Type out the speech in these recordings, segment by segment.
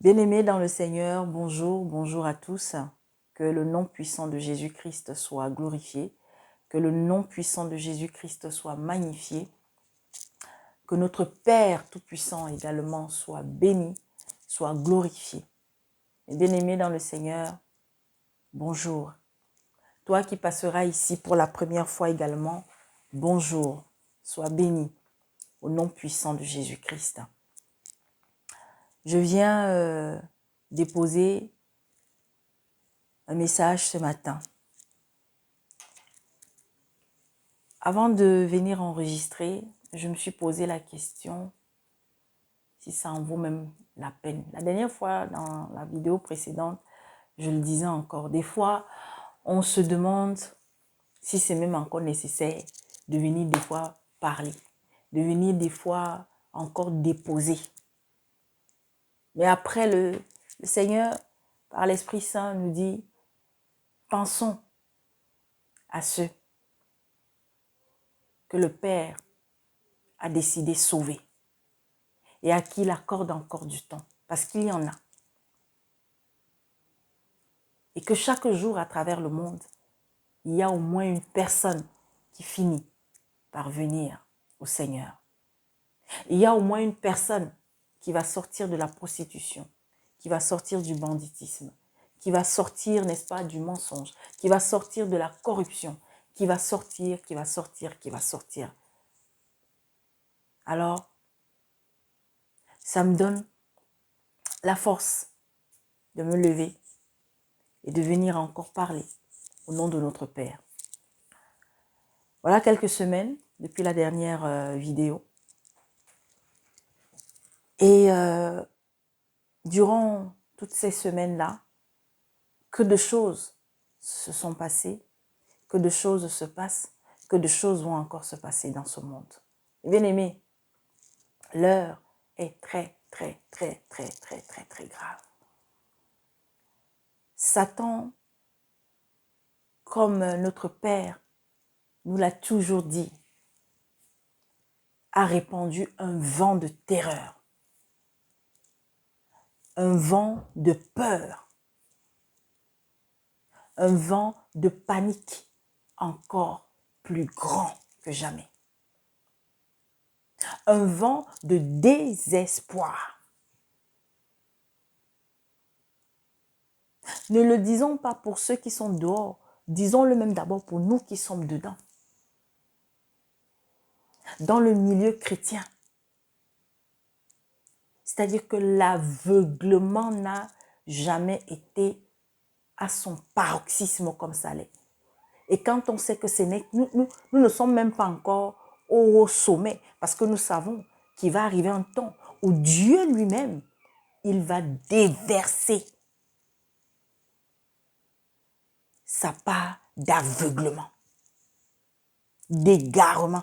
Bien-aimés dans le Seigneur, bonjour, bonjour à tous. Que le nom puissant de Jésus-Christ soit glorifié, que le nom puissant de Jésus-Christ soit magnifié, que notre Père Tout-Puissant également soit béni, soit glorifié. Bien-aimés dans le Seigneur, bonjour. Toi qui passeras ici pour la première fois également, bonjour, sois béni au nom puissant de Jésus-Christ. Je viens déposer un message ce matin. Avant de venir enregistrer, je me suis posé la question si ça en vaut même la peine. La dernière fois, dans la vidéo précédente, je le disais encore, des fois, on se demande si c'est même encore nécessaire de venir des fois parler, de venir des fois encore déposer. Mais après, le Seigneur, par l'Esprit Saint, nous dit, pensons à ceux que le Père a décidé sauver et à qui il accorde encore du temps, parce qu'il y en a. Et que chaque jour à travers le monde, il y a au moins une personne qui finit par venir au Seigneur. Il y a au moins une personne qui va sortir de la prostitution, qui va sortir du banditisme, qui va sortir, n'est-ce pas, du mensonge, qui va sortir de la corruption, qui va sortir. Alors, ça me donne la force de me lever et de venir encore parler au nom de notre Père. Voilà quelques semaines depuis la dernière vidéo. Et durant toutes ces semaines-là, que de choses se sont passées, que de choses se passent, que de choses vont encore se passer dans ce monde. Bien-aimés, l'heure est très grave. Satan, comme notre Père nous l'a toujours dit, a répandu un vent de terreur, un vent de peur, un vent de panique encore plus grand que jamais. Un vent de désespoir. Ne le disons pas pour ceux qui sont dehors, disons-le même d'abord pour nous qui sommes dedans. Dans le milieu chrétien. C'est-à-dire que l'aveuglement n'a jamais été à son paroxysme comme ça l'est. Et quand on sait que ce n'est, nous ne sommes même pas encore au sommet, parce que nous savons qu'il va arriver un temps où Dieu lui-même, il va déverser sa part d'aveuglement, d'égarement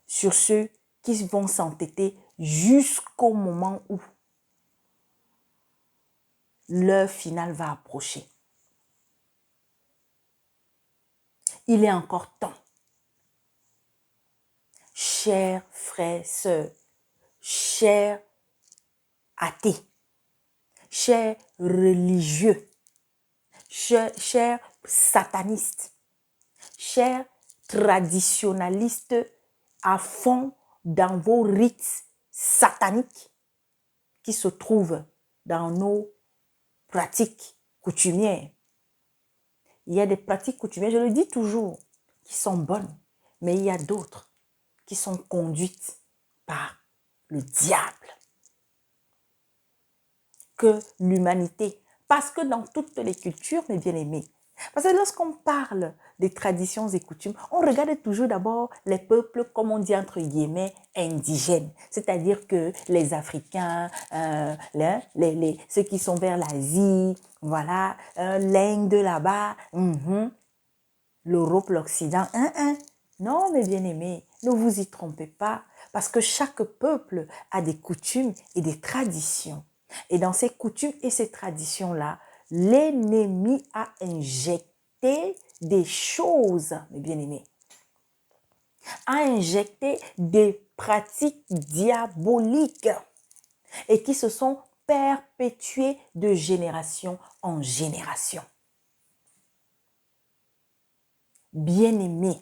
sur ceux qui vont s'entêter jusqu'au moment où l'heure finale va approcher. Il est encore temps. Chers frères, sœurs, chers athées, chers religieux, chers satanistes, chers traditionalistes à fond dans vos rites sataniques qui se trouvent dans nos pratiques coutumières. Il y a des pratiques coutumières, je le dis toujours, qui sont bonnes, mais il y a d'autres qui sont conduites par le diable. Que l'humanité, parce que dans toutes les cultures, mes bien-aimés, parce que lorsqu'on parle des traditions et coutumes, on regarde toujours d'abord les peuples, comme on dit entre guillemets, indigènes. C'est-à-dire que les Africains, ceux qui sont vers l'Asie, voilà, l'Inde là-bas, l'Europe, l'Occident. Non, mes bien-aimés, ne vous y trompez pas, parce que chaque peuple a des coutumes et des traditions. Et dans ces coutumes et ces traditions-là, l'ennemi a injecté des choses, mes bien-aimés, a injecté des pratiques diaboliques et qui se sont perpétués de génération en génération. Bien-aimés,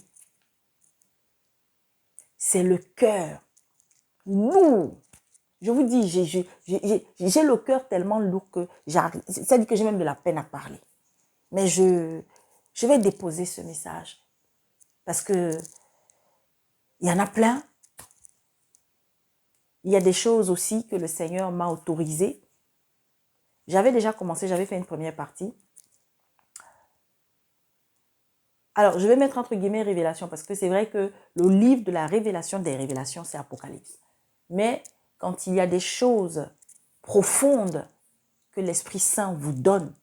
c'est le cœur lourd. Je vous dis, j'ai le cœur tellement lourd que j'arrive. Ça dit que j'ai même de la peine à parler. Mais je vais déposer ce message. Parce que il y en a plein. Il y a des choses aussi que le Seigneur m'a autorisées. J'avais déjà commencé, j'avais fait une première partie. Alors, je vais mettre entre guillemets révélation parce que c'est vrai que le livre de la révélation des révélations, c'est Apocalypse. Mais quand il y a des choses profondes que l'Esprit Saint vous donne,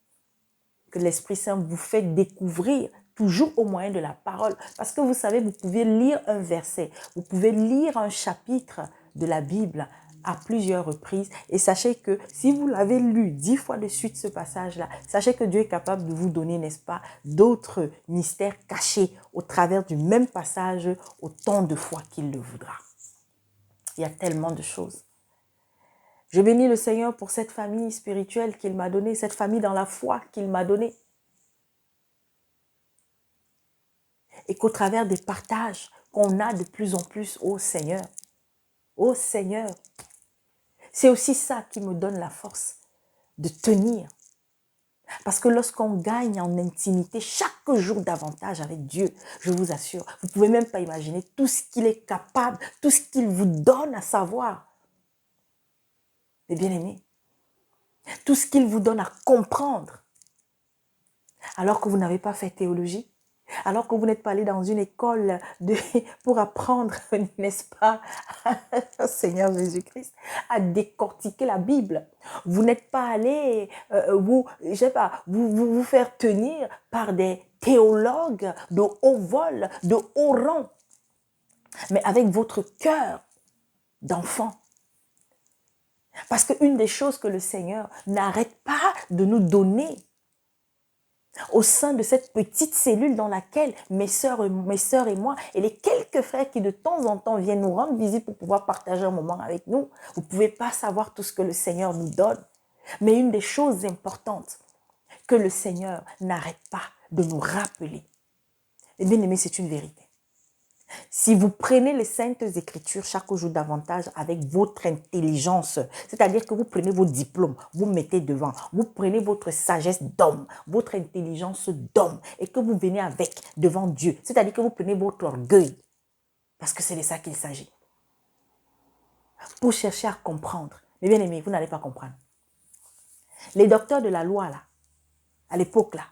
que l'Esprit Saint vous fait découvrir, toujours au moyen de la parole. Parce que vous savez, vous pouvez lire un verset, vous pouvez lire un chapitre de la Bible à plusieurs reprises. Et sachez que si vous l'avez lu 10 fois de suite, ce passage-là, sachez que Dieu est capable de vous donner, n'est-ce pas, d'autres mystères cachés au travers du même passage autant de fois qu'il le voudra. Il y a tellement de choses. Je bénis le Seigneur pour cette famille spirituelle qu'il m'a donnée, cette famille dans la foi qu'il m'a donnée. Et qu'au travers des partages qu'on a de plus en plus au Seigneur, c'est aussi ça qui me donne la force de tenir. Parce que lorsqu'on gagne en intimité chaque jour davantage avec Dieu, je vous assure, vous ne pouvez même pas imaginer tout ce qu'il est capable, tout ce qu'il vous donne à savoir. Les bien-aimés, tout ce qu'il vous donne à comprendre. Alors que vous n'avez pas fait théologie, alors que vous n'êtes pas allé dans une école pour apprendre, n'est-ce pas, Seigneur Jésus-Christ, à décortiquer la Bible. Vous n'êtes pas allé vous faire tenir par des théologues de haut vol, de haut rang, mais avec votre cœur d'enfant. Parce qu'une des choses que le Seigneur n'arrête pas de nous donner, au sein de cette petite cellule dans laquelle mes sœurs et moi, et les quelques frères qui de temps en temps viennent nous rendre visite pour pouvoir partager un moment avec nous, vous ne pouvez pas savoir tout ce que le Seigneur nous donne. Mais une des choses importantes que le Seigneur n'arrête pas de nous rappeler, et bien aimé, c'est une vérité. Si vous prenez les Saintes Écritures chaque jour davantage avec votre intelligence, c'est-à-dire que vous prenez vos diplômes, vous mettez devant, vous prenez votre sagesse d'homme, votre intelligence d'homme et que vous venez avec devant Dieu, c'est-à-dire que vous prenez votre orgueil, parce que c'est de ça qu'il s'agit, pour chercher à comprendre. Mais bien aimé, vous n'allez pas comprendre. Les docteurs de la loi, là, à l'époque, là,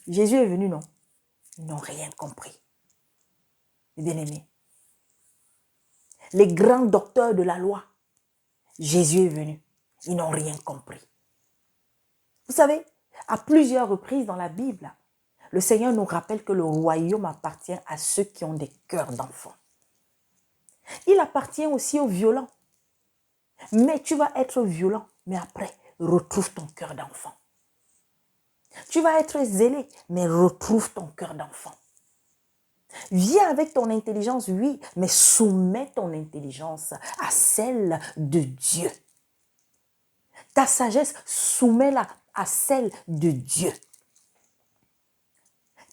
Jésus est venu, non? Ils n'ont rien compris. Bien-aimés, les grands docteurs de la loi, Jésus est venu. Ils n'ont rien compris. Vous savez, à plusieurs reprises dans la Bible, le Seigneur nous rappelle que le royaume appartient à ceux qui ont des cœurs d'enfants. Il appartient aussi aux violents. Mais tu vas être violent, mais après, retrouve ton cœur d'enfant. Tu vas être zélé, mais retrouve ton cœur d'enfant. Viens avec ton intelligence, oui, mais soumets ton intelligence à celle de Dieu. Ta sagesse, soumets-la à celle de Dieu.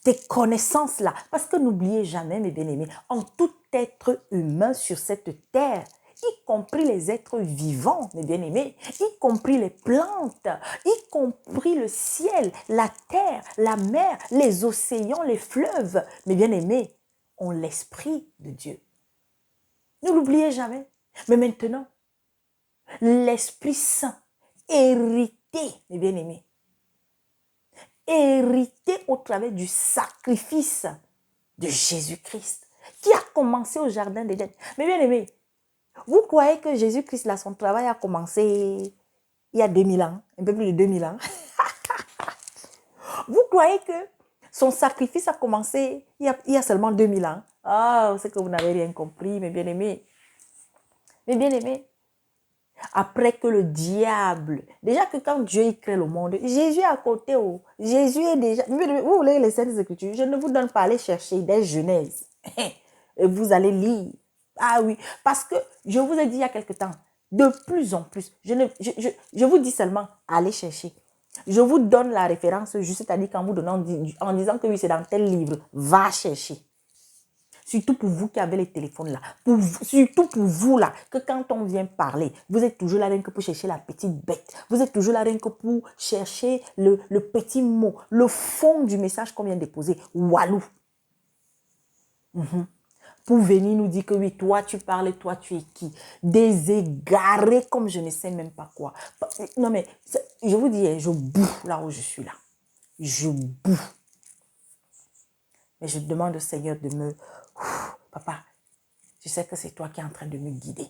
Tes connaissances là, parce que n'oubliez jamais, mes bien-aimés, en tout être humain sur cette terre, y compris les êtres vivants, mes bien-aimés, y compris les plantes, y compris le ciel, la terre, la mer, les océans, les fleuves, mes bien-aimés, ont l'esprit de Dieu. Ne l'oubliez jamais. Mais maintenant, l'Esprit Saint, hérité, mes bien-aimés, hérité au travers du sacrifice de Jésus-Christ, qui a commencé au jardin d'Éden. Mais bien-aimés, vous croyez que Jésus-Christ, là, son travail a commencé il y a 2000 ans, un peu plus de 2000 ans? Vous croyez que son sacrifice a commencé il y a seulement 2000 ans? Ah, c'est que vous n'avez rien compris, mes bien-aimés. Mes bien-aimés, après que le diable, déjà que quand Dieu y crée le monde, Jésus est à côté. Oh. Jésus est déjà... Vous voulez les Saintes Écritures? Je ne vous donne pas à aller chercher des Genèses. Et vous allez lire. Ah oui, parce que je vous ai dit il y a quelque temps, De plus en plus. Je vous dis seulement, allez chercher. Je vous donne la référence juste, c'est-à-dire qu'en vous donnant, en disant que oui, c'est dans tel livre, va chercher. Surtout pour vous qui avez les téléphones là. Surtout pour vous là, que quand on vient parler, vous êtes toujours là rien que pour chercher la petite bête. Vous êtes toujours là rien que pour chercher le petit mot, le fond du message qu'on vient déposer. Walou. Pour venir nous dire que oui, toi tu parles et toi tu es qui? Des égarés comme je ne sais même pas quoi. Non mais, je vous dis, je bouffe là où je suis là. Je bouffe. Mais je demande au Seigneur de me... Papa, je sais que c'est toi qui es en train de me guider.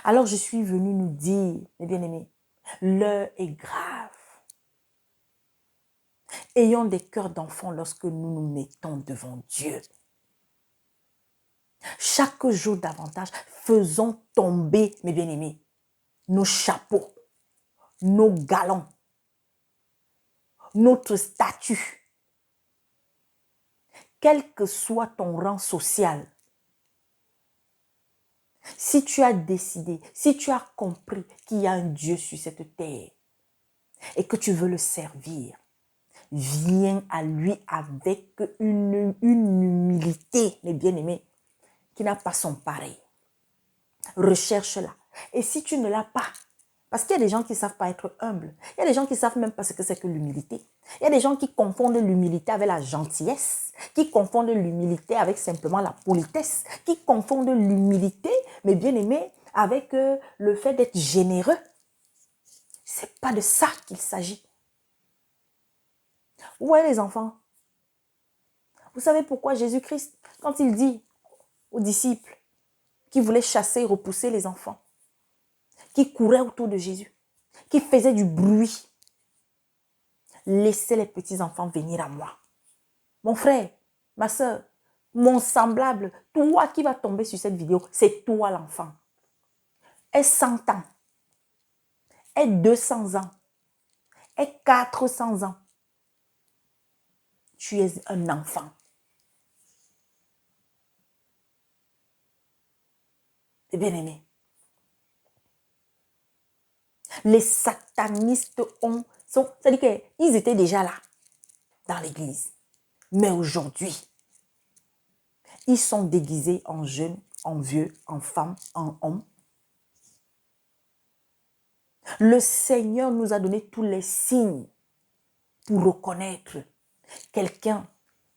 Alors je suis venue nous dire, mes bien-aimés, l'heure est grave. Ayons des cœurs d'enfants lorsque nous nous mettons devant Dieu. Chaque jour davantage, faisons tomber, mes bien-aimés, nos chapeaux, nos galons, notre statut. Quel que soit ton rang social, si tu as décidé, si tu as compris qu'il y a un Dieu sur cette terre et que tu veux le servir, viens à lui avec une humilité, mes bien-aimés, qui n'a pas son pareil. Recherche-la. Et si tu ne l'as pas, parce qu'il y a des gens qui ne savent pas être humbles, il y a des gens qui ne savent même pas ce que c'est que l'humilité. Il y a des gens qui confondent l'humilité avec la gentillesse, qui confondent l'humilité avec simplement la politesse, qui confondent l'humilité, mes bien-aimés, avec le fait d'être généreux. Ce n'est pas de ça qu'il s'agit. Ouais, les enfants. Vous savez pourquoi Jésus-Christ, quand il dit aux disciples qui voulaient chasser et repousser les enfants, qui couraient autour de Jésus, qui faisaient du bruit, laissez les petits enfants venir à moi. Mon frère, ma soeur, mon semblable, toi qui vas tomber sur cette vidéo, c'est toi l'enfant. Aie 100 ans, aie 200 ans, aie 400 ans. Tu es un enfant. C'est bien aimé. Les satanistes c'est-à-dire qu'ils étaient déjà là, dans l'église. Mais aujourd'hui, ils sont déguisés en jeunes, en vieux, en femmes, en hommes. Le Seigneur nous a donné tous les signes pour reconnaître quelqu'un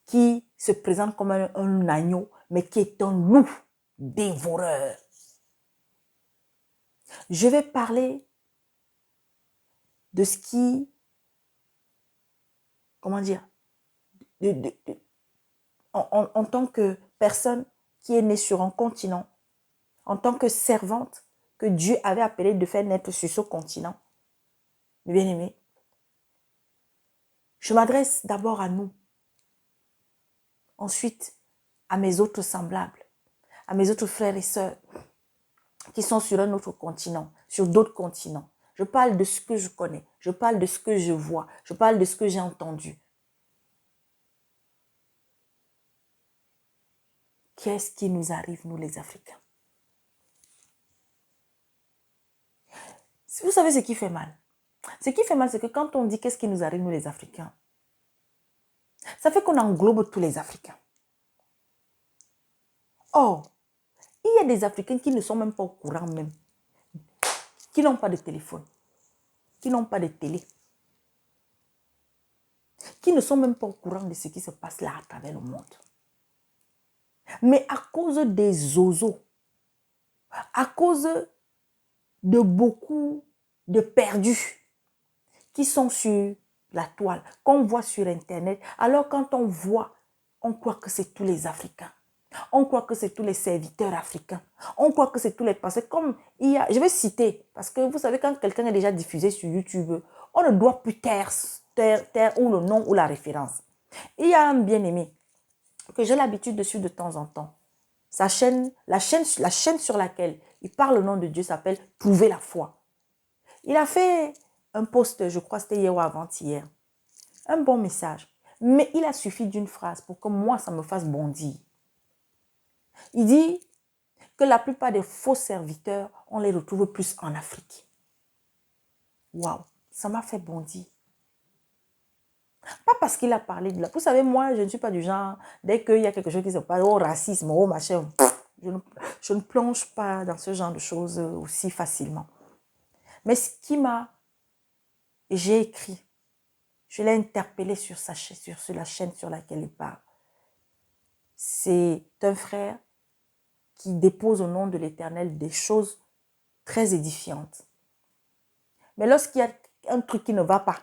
qui se présente comme un agneau, mais qui est un loup dévoreur. Je vais parler de ce qui, comment dire, en tant que personne qui est née sur un continent, en tant que servante que Dieu avait appelée de faire naître sur ce continent. Bien aimé, je m'adresse d'abord à nous, ensuite à mes autres semblables, à mes autres frères et sœurs qui sont sur un autre continent, sur d'autres continents. Je parle de ce que je connais, je parle de ce que je vois, je parle de ce que j'ai entendu. Qu'est-ce qui nous arrive, nous les Africains? Vous savez ce qui fait mal? Ce qui fait mal, c'est que quand on dit qu'est-ce qui nous arrive, nous les Africains, ça fait qu'on englobe tous les Africains. Or, il y a des Africains qui ne sont même pas au courant même, qui n'ont pas de téléphone, qui n'ont pas de télé, qui ne sont même pas au courant de ce qui se passe là à travers le monde. Mais à cause des zozos, à cause de beaucoup de perdus qui sont sur la toile, qu'on voit sur Internet, alors quand on voit, on croit que c'est tous les Africains. On croit que c'est tous les serviteurs africains. On croit que c'est tous les passés. Comme il y a, je vais citer, parce que vous savez, quand quelqu'un est déjà diffusé sur YouTube, on ne doit plus taire ou le nom ou la référence. Il y a un bien-aimé que j'ai l'habitude de suivre de temps en temps. La chaîne sur laquelle il parle le nom de Dieu s'appelle « Trouver la foi ». Il a fait un post, je crois c'était hier ou avant-hier. Un bon message. Mais il a suffi d'une phrase pour que moi, ça me fasse bondir. Il dit que la plupart des faux serviteurs, on les retrouve plus en Afrique. Waouh, ça m'a fait bondir. Pas parce qu'il a parlé de la... Vous savez, moi, je ne suis pas du genre, dès qu'il y a quelque chose qui se passe, oh, racisme, oh, machin, je ne plonge pas dans ce genre de choses aussi facilement. Mais ce qui m'a... J'ai écrit, je l'ai interpellé sur la chaîne sur laquelle il parle. C'est un frère qui dépose au nom de l'Éternel des choses très édifiantes. Mais lorsqu'il y a un truc qui ne va pas,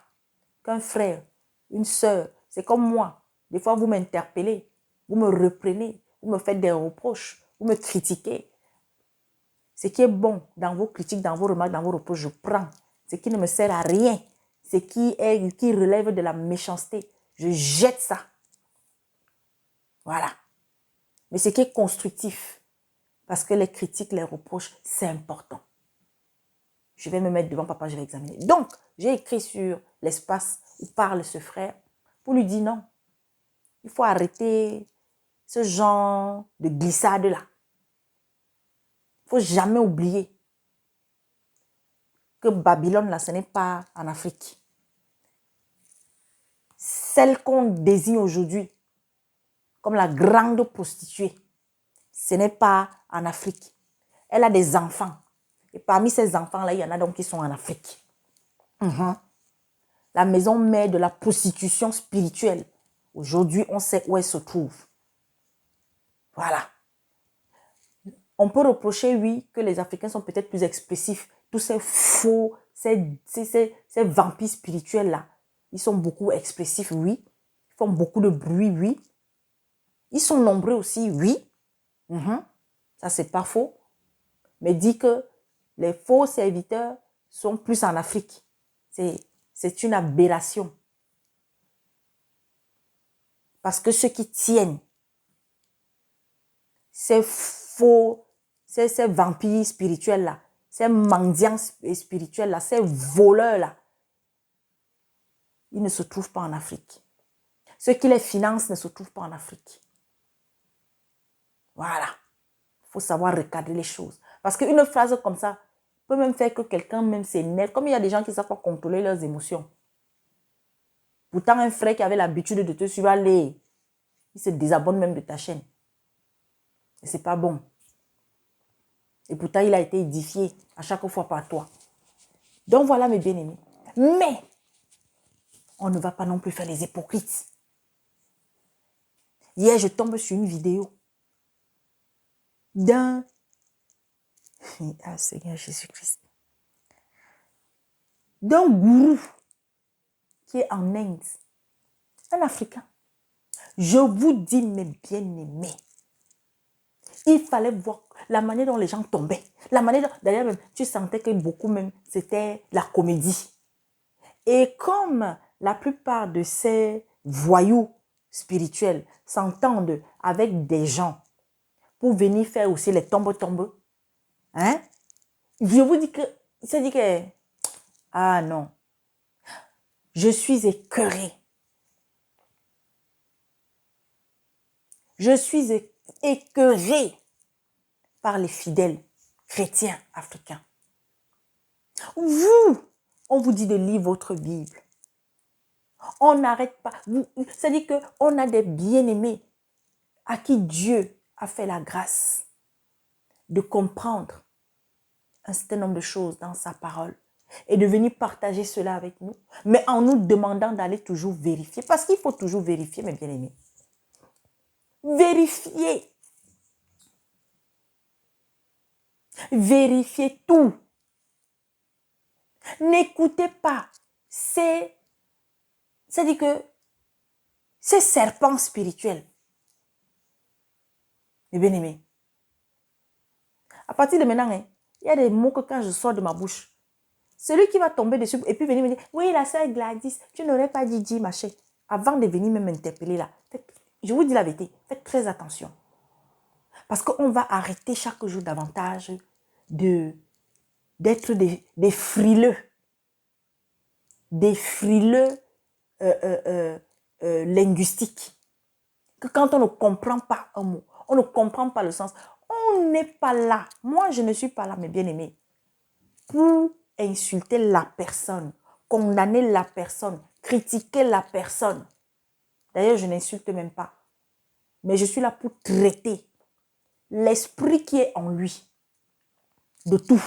qu'un frère, une sœur, c'est comme moi, des fois vous m'interpellez, vous me reprenez, vous me faites des reproches, vous me critiquez. Ce qui est bon dans vos critiques, dans vos remarques, dans vos reproches, je prends. Ce qui ne me sert à rien, ce qui relève de la méchanceté, je jette ça. Voilà. Mais ce qui est constructif, parce que les critiques, les reproches, c'est important. Je vais me mettre devant papa, je vais examiner. Donc, j'ai écrit sur l'espace où parle ce frère pour lui dire non. Il faut arrêter ce genre de glissade-là. Il ne faut jamais oublier que Babylone, là, ce n'est pas en Afrique. Celle qu'on désigne aujourd'hui comme la grande prostituée, ce n'est pas en Afrique. Elle a des enfants. Et parmi ces enfants-là, il y en a donc qui sont en Afrique. La maison mère de la prostitution spirituelle. Aujourd'hui, on sait où elle se trouve. Voilà. On peut reprocher, oui, que les Africains sont peut-être plus expressifs. Tous ces faux, ces vampires spirituels-là, ils sont beaucoup expressifs, oui. Ils font beaucoup de bruit, oui. Ils sont nombreux aussi, oui. Ça, c'est pas faux. Mais dit que les faux serviteurs sont plus en Afrique. C'est une aberration. Parce que ceux qui tiennent ces faux, ces vampires spirituels-là, ces mendiants spirituels-là, ces voleurs-là, ils ne se trouvent pas en Afrique. Ceux qui les financent ne se trouvent pas en Afrique. Voilà. Il faut savoir recadrer les choses. Parce qu'une phrase comme ça peut même faire que quelqu'un même s'énerve. Comme il y a des gens qui ne savent pas contrôler leurs émotions. Pourtant, un frère qui avait l'habitude de te suivre, allez, il se désabonne même de ta chaîne. Et ce n'est pas bon. Et pourtant, il a été édifié à chaque fois par toi. Donc voilà mes bien-aimés. Mais, on ne va pas non plus faire les hypocrites. Hier, je tombe sur une vidéo d'un... Ah, Seigneur Jésus-Christ. D'un gourou qui est en Inde. Un Africain. Je vous dis, mes bien-aimés, il fallait voir la manière dont les gens tombaient. La manière dont, d'ailleurs, même, tu sentais que beaucoup même, c'était la comédie. Et comme la plupart de ces voyous spirituels s'entendent avec des gens pour venir faire aussi les tombes-tombes, hein, je vous dis que, ça dit que, ah non, je suis écœurée. Je suis écœurée par les fidèles chrétiens africains. Vous, on vous dit de lire votre Bible. On n'arrête pas. C'est-à-dire qu'on a des bien-aimés à qui Dieu a fait la grâce de comprendre un certain nombre de choses dans sa parole et de venir partager cela avec nous, mais en nous demandant d'aller toujours vérifier. Parce qu'il faut toujours vérifier, mes bien-aimés. Vérifiez. Vérifiez tout. N'écoutez pas c'est-à-dire que ces serpents spirituels. Mes bien-aimés. À partir de maintenant, il y a des mots que quand je sors de ma bouche, celui qui va tomber dessus et puis venir me dire, oui, la sœur Gladys, tu n'aurais pas dit machin. Avant de venir même m'interpeller là, je vous dis la vérité, faites très attention. Parce qu'on va arrêter chaque jour davantage d'être des frileux. Des frileux linguistiques. Que quand on ne comprend pas un mot, on ne comprend pas le sens, On n'est pas là. Moi, je ne suis pas là, mes bien-aimés, pour insulter la personne, condamner la personne, critiquer la personne. D'ailleurs, je n'insulte même pas. Mais je suis là pour traiter l'esprit qui est en lui de tout.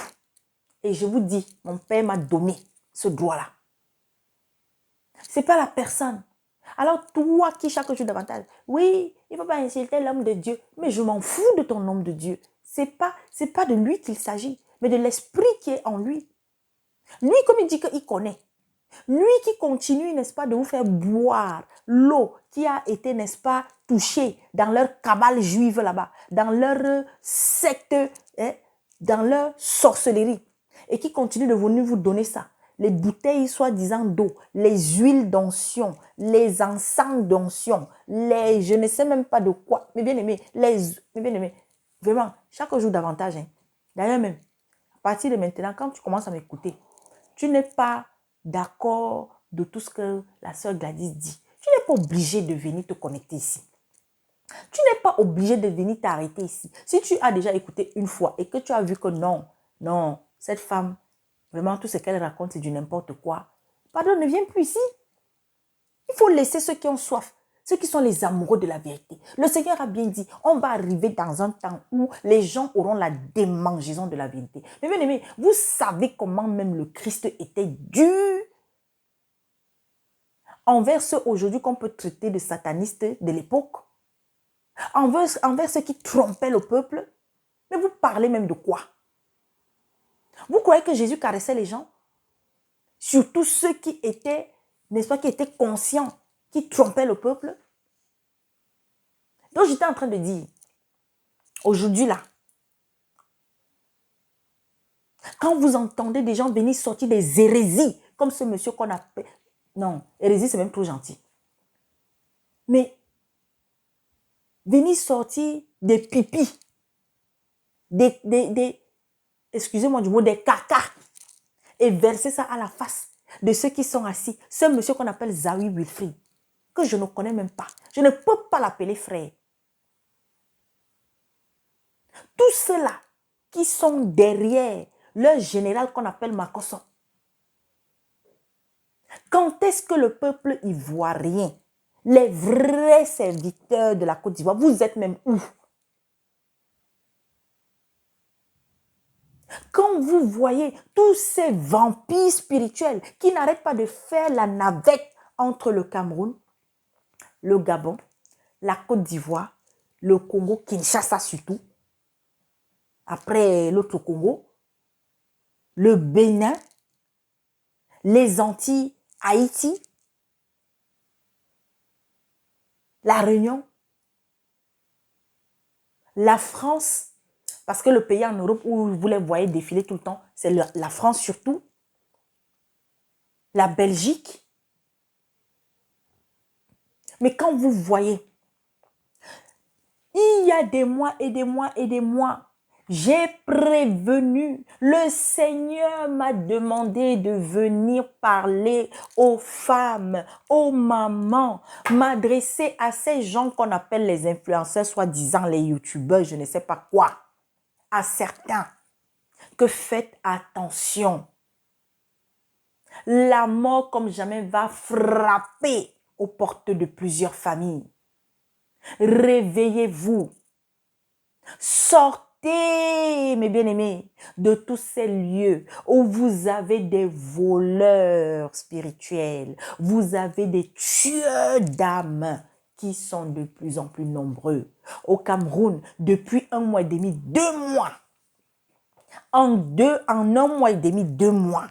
Et je vous dis, mon père m'a donné ce droit-là. Ce n'est pas la personne. Alors toi qui chaque jour davantage, oui, il ne faut pas insulter l'homme de Dieu, mais je m'en fous de ton homme de Dieu. C'est pas de lui qu'il s'agit, mais de l'esprit qui est en lui. Lui, comme il dit qu'il connaît, lui qui continue, n'est-ce pas, de vous faire boire l'eau qui a été, n'est-ce pas, touchée dans leur cabale juive là-bas, dans leur secte, hein, dans leur sorcellerie, et qui continue de venir vous donner ça. Les bouteilles soi-disant d'eau, les huiles d'onction, les encens d'onction, les je ne sais même pas de quoi, mais bien aimé, mes bien aimés, vraiment, chaque jour davantage. Hein. D'ailleurs même, à partir de maintenant, quand tu commences à m'écouter, tu n'es pas d'accord de tout ce que la sœur Gladys dit. Tu n'es pas obligé de venir te connecter ici. Tu n'es pas obligé de venir t'arrêter ici. Si tu as déjà écouté une fois et que tu as vu que non, cette femme, vraiment tout ce qu'elle raconte, c'est du n'importe quoi. Pardon, ne viens plus ici. Il faut laisser ceux qui ont soif, ceux qui sont les amoureux de la vérité. Le Seigneur a bien dit, on va arriver dans un temps où les gens auront la démangeaison de la vérité. Mais bien aimé, vous savez comment même le Christ était dur envers ceux aujourd'hui qu'on peut traiter de satanistes de l'époque, envers ceux qui trompaient le peuple. Mais vous parlez même de quoi? Vous croyez que Jésus caressait les gens? Surtout ceux qui étaient, n'est-ce pas, qui étaient conscients, qui trompaient le peuple. Donc j'étais en train de dire, aujourd'hui là, quand vous entendez des gens venir sortir des hérésies, comme ce monsieur qu'on appelle, non, hérésie c'est même trop gentil, mais venir sortir des pipis, excusez-moi du mot, des caca, et verser ça à la face de ceux qui sont assis. Ce monsieur qu'on appelle Zawi Wilfried, que je ne connais même pas. Je ne peux pas l'appeler frère. Tous ceux-là qui sont derrière leur général qu'on appelle Makosso. Quand est-ce que le peuple ivoirien, les vrais serviteurs de la Côte d'Ivoire, vous êtes même où? Quand vous voyez tous ces vampires spirituels qui n'arrêtent pas de faire la navette entre le Cameroun, le Gabon, la Côte d'Ivoire, le Congo, Kinshasa surtout, après l'autre Congo, le Bénin, les Antilles, Haïti, la Réunion, la France, parce que le pays en Europe où vous les voyez défiler tout le temps, c'est la France surtout, la Belgique. Mais quand vous voyez, il y a des mois et des mois et des mois, j'ai prévenu, le Seigneur m'a demandé de venir parler aux femmes, aux mamans, m'adresser à ces gens qu'on appelle les influenceurs, soi-disant les youtubeurs, je ne sais pas quoi, à certains, que faites attention. La mort comme jamais va frapper aux portes de plusieurs familles. Réveillez-vous. Sortez, mes bien-aimés, de tous ces lieux où vous avez des voleurs spirituels, vous avez des tueurs d'âmes qui sont de plus en plus nombreux. Au Cameroun, depuis 1 mois et demi, 2 mois, en 1 mois et demi, 2 mois.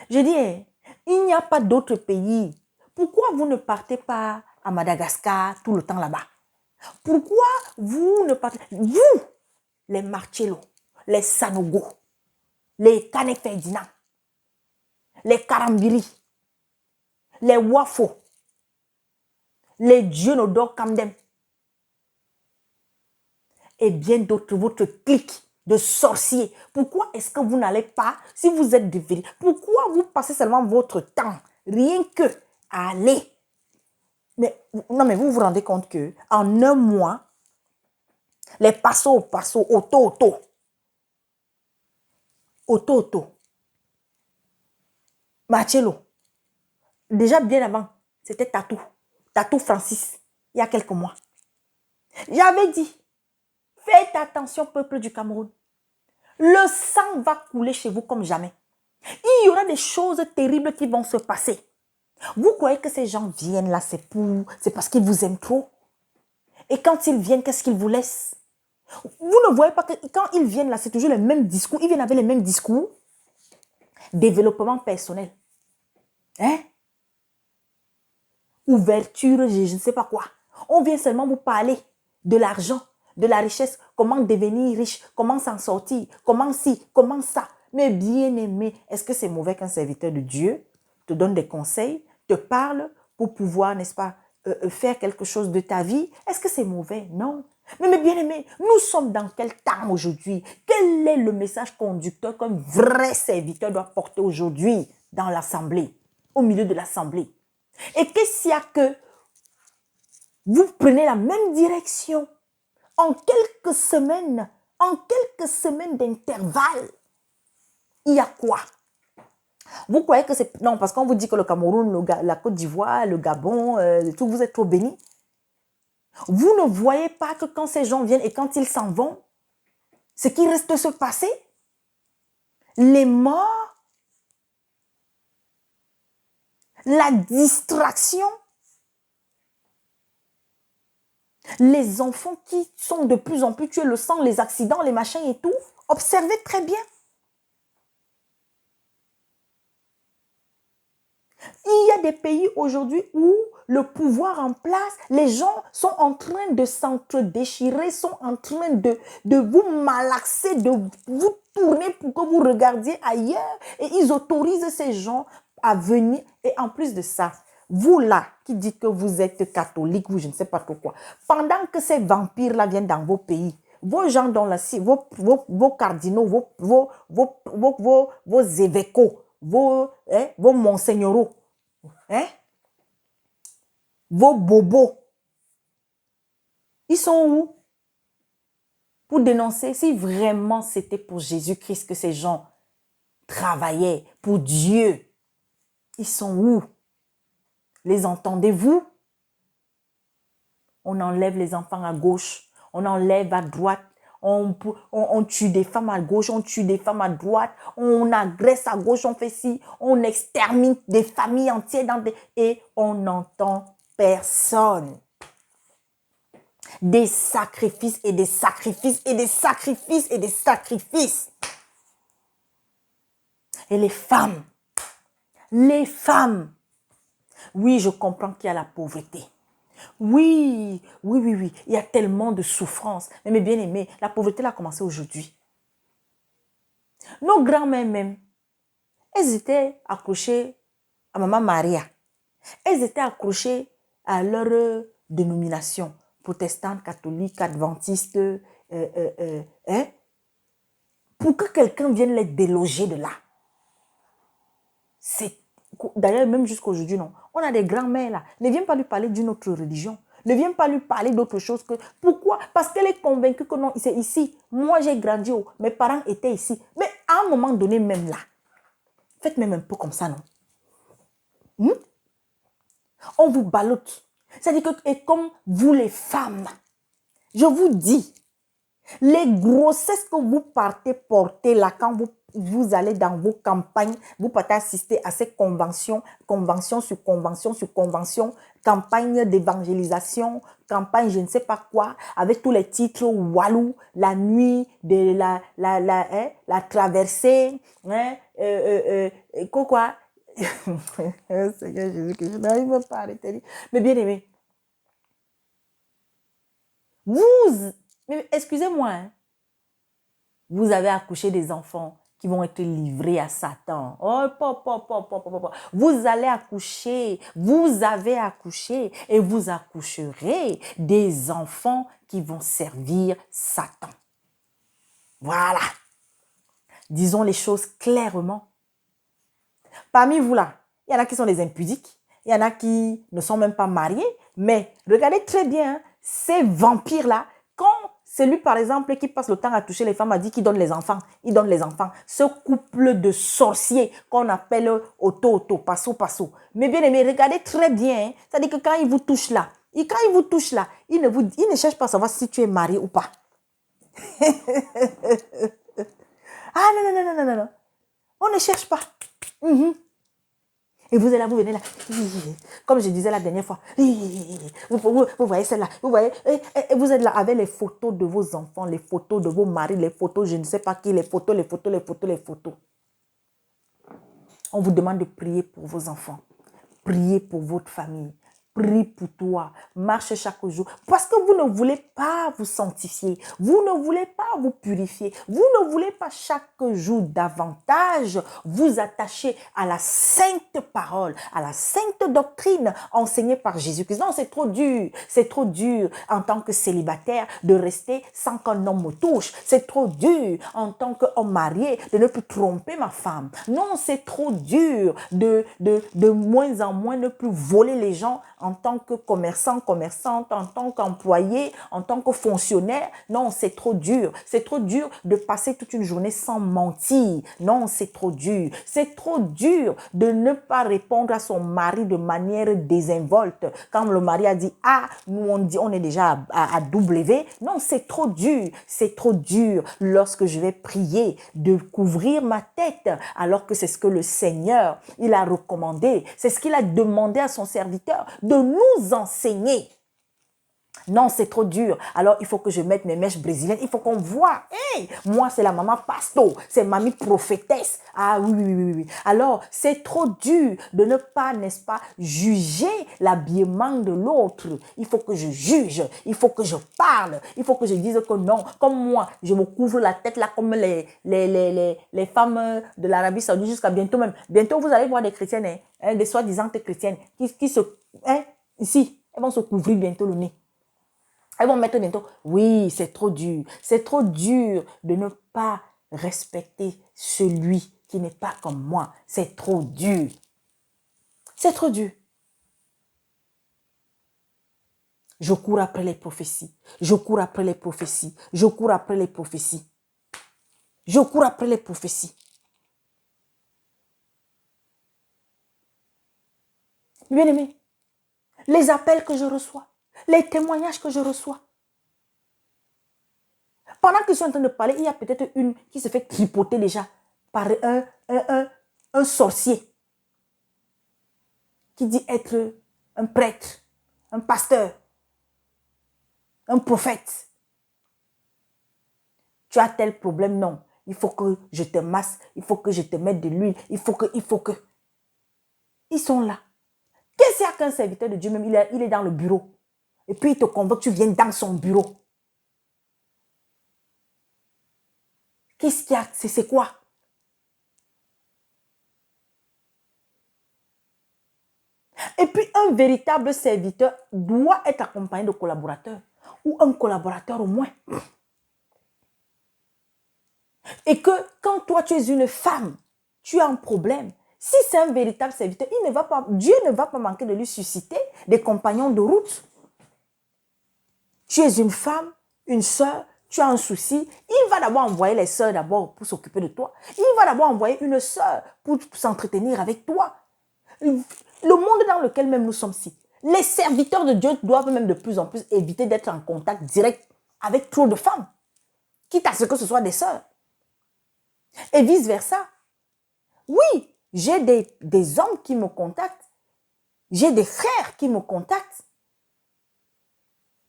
Je dis, il n'y a pas d'autre pays. Pourquoi vous ne partez pas à Madagascar tout le temps là-bas? Pourquoi vous ne partez... Vous, les Marcello, les Sanogo, les Kane Ferdinand, les Karambiri, les Wafo, les Dionodor Kamdem et bien d'autres, votre clique de sorciers. Pourquoi est-ce que vous n'allez pas, si vous êtes devenus, pourquoi vous passez seulement votre temps, rien que à aller? Mais, non, mais vous vous rendez compte que en 1 mois, Les passo, auto. Marcello. Déjà bien avant, c'était Tatou. Tatou Francis, il y a quelques mois. J'avais dit, faites attention, peuple du Cameroun. Le sang va couler chez vous comme jamais. Il y aura des choses terribles qui vont se passer. Vous croyez que ces gens viennent là, c'est parce qu'ils vous aiment trop? Et quand ils viennent, qu'est-ce qu'ils vous laissent? Vous ne voyez pas que quand ils viennent là, c'est toujours les mêmes discours. Ils viennent avec les mêmes discours. Développement personnel. Hein? Ouverture, je ne sais pas quoi. On vient seulement vous parler de l'argent, de la richesse, comment devenir riche, comment s'en sortir, comment ci, comment ça. Mais bien aimé, est-ce que c'est mauvais qu'un serviteur de Dieu te donne des conseils, te parle pour pouvoir, n'est-ce pas, faire quelque chose de ta vie? Est-ce que c'est mauvais? Non. Mais bien aimé, nous sommes dans quel temps aujourd'hui? Quel est le message conducteur qu'un vrai serviteur doit porter aujourd'hui dans l'assemblée, au milieu de l'assemblée? Et qu'est-ce qu'il y a que vous prenez la même direction en quelques semaines d'intervalle? Il y a quoi? Vous croyez que c'est... Non, parce qu'on vous dit que le Cameroun, la Côte d'Ivoire, le Gabon, tout, vous êtes trop bénis. Vous ne voyez pas que quand ces gens viennent et quand ils s'en vont, ce qui reste se passer, les morts, la distraction, les enfants qui sont de plus en plus tués, le sang, les accidents, les machins et tout, observez très bien. Il y a des pays aujourd'hui où le pouvoir en place, les gens sont en train de s'entre-déchirer, sont en train de vous malaxer, de vous tourner pour que vous regardiez ailleurs. Et ils autorisent ces gens à venir. Et en plus de ça, vous là, qui dites que vous êtes catholique ou je ne sais pas trop quoi, pendant que ces vampires-là viennent dans vos pays, vos gens dans la vos cardinaux, vos évêques, vos monseigneuraux, vos bobos, ils sont où pour dénoncer? Si vraiment c'était pour Jésus-Christ que ces gens travaillaient, pour Dieu, ils sont où? Les entendez-vous? On enlève les enfants à gauche, on enlève à droite, on tue des femmes à gauche, on tue des femmes à droite, on agresse à gauche, on fait ci, on extermine des familles entières et on n'entend personne. Des sacrifices et des sacrifices et des sacrifices et des sacrifices. Et les femmes, oui, je comprends qu'il y a la pauvreté. Oui, il y a tellement de souffrance. Mais mes bien-aimés, la pauvreté a commencé aujourd'hui. Nos grands-mères même, elles étaient accrochées à Maman Maria. Elles étaient accrochées à leur dénomination, protestante, catholique, adventiste, pour que quelqu'un vienne les déloger de là. D'ailleurs, même jusqu'à aujourd'hui, non. On a des grands-mères là. Ne viens pas lui parler d'une autre religion. Ne viens pas lui parler d'autre chose que... Pourquoi? Parce qu'elle est convaincue que non, c'est ici. Moi, j'ai grandi, mes parents étaient ici. Mais à un moment donné, même là, faites même un peu comme ça, non? On vous ballotte. C'est-à-dire que, et comme vous les femmes, je vous dis, les grossesses que vous partez porter là, quand vous allez dans vos campagnes, vous partez assister à ces conventions, convention sur convention sur convention, campagne d'évangélisation, campagne je ne sais pas quoi, avec tous les titres Walou, la nuit, de la traversée, quoi. Seigneur Jésus-Christ, je n'arrive pas à arrêter. Mais bien aimé, mais excusez-moi, hein, vous avez accouché des enfants qui vont être livrés à Satan. Oh, vous allez accoucher, vous avez accouché et vous accoucherez des enfants qui vont servir Satan. Voilà. Disons les choses clairement. Parmi vous là, il y en a qui sont des impudiques, il y en a qui ne sont même pas mariés, mais regardez très bien, ces vampires-là, quand celui, par exemple, qui passe le temps à toucher les femmes, a dit qu'il donne les enfants. Il donne les enfants. Ce couple de sorciers qu'on appelle auto, passo. Mais bien aimé, regardez très bien. Hein. C'est-à-dire que quand il vous touche là, il ne cherche pas à savoir si tu es marié ou pas. Ah non. On ne cherche pas. Et vous êtes là, vous venez là. Comme je disais la dernière fois. Vous voyez celle-là. Vous voyez. Et vous êtes là avec les photos de vos enfants, les photos de vos maris, les photos, je ne sais pas qui, les photos. On vous demande de prier pour vos enfants. Priez pour votre famille. Prie pour toi, marche chaque jour, parce que vous ne voulez pas vous sanctifier, vous ne voulez pas vous purifier, vous ne voulez pas chaque jour davantage vous attacher à la sainte parole, à la sainte doctrine enseignée par Jésus-Christ. Non, c'est trop dur en tant que célibataire de rester sans qu'un homme me touche, c'est trop dur en tant qu'homme marié de ne plus tromper ma femme. Non, c'est trop dur de moins en moins ne plus voler les gens en tant que commerçante, en tant qu'employé, en tant que fonctionnaire. Non, c'est trop dur. C'est trop dur de passer toute une journée sans mentir. Non, c'est trop dur. C'est trop dur de ne pas répondre à son mari de manière désinvolte. Quand le mari a dit A, nous on est déjà à W. Non, c'est trop dur. C'est trop dur lorsque je vais prier de couvrir ma tête alors que c'est ce que le Seigneur, il a recommandé. C'est ce qu'il a demandé à son serviteur de nous enseigner. Non, c'est trop dur. Alors, il faut que je mette mes mèches brésiliennes. Il faut qu'on voit. Hey, moi, c'est la maman pasto. C'est mamie prophétesse. Ah oui. Alors, c'est trop dur de ne pas, n'est-ce pas, juger l'habillement de l'autre. Il faut que je juge. Il faut que je parle. Il faut que je dise que non. Comme moi, je me couvre la tête là comme les femmes de l'Arabie Saoudite jusqu'à bientôt même. Bientôt, vous allez voir des chrétiennes, des soi-disant chrétiennes qui se... ici, elles vont se couvrir bientôt le nez. Elles vont mettre bientôt. Oui, c'est trop dur. C'est trop dur de ne pas respecter celui qui n'est pas comme moi. C'est trop dur. C'est trop dur. Je cours après les prophéties. Je cours après les prophéties. Je cours après les prophéties. Je cours après les prophéties. Bien aimé, les appels que je reçois, les témoignages que je reçois. Pendant que je suis en train de parler, il y a peut-être une qui se fait tripoter déjà par un sorcier qui dit être un prêtre, un pasteur, un prophète. Tu as tel problème, non. Il faut que je te masse, il faut que je te mette de l'huile, il faut que. Ils sont là. Qu'est-ce qu'il y a qu'un serviteur de Dieu même, il est dans le bureau. Et puis il te convoque, tu viens dans son bureau. Qu'est-ce qu'il y a? C'est quoi? Et puis un véritable serviteur doit être accompagné de collaborateurs. Ou un collaborateur au moins. Et que quand toi tu es une femme, tu as un problème. Si c'est un véritable serviteur, Dieu ne va pas manquer de lui susciter des compagnons de route. Tu es une femme, une sœur, tu as un souci, il va d'abord envoyer les sœurs d'abord pour s'occuper de toi. Il va d'abord envoyer une sœur pour s'entretenir avec toi. Le monde dans lequel même nous sommes ici, les serviteurs de Dieu doivent même de plus en plus éviter d'être en contact direct avec trop de femmes, quitte à ce que ce soit des sœurs. Et vice-versa. Oui, j'ai des hommes qui me contactent. J'ai des frères qui me contactent.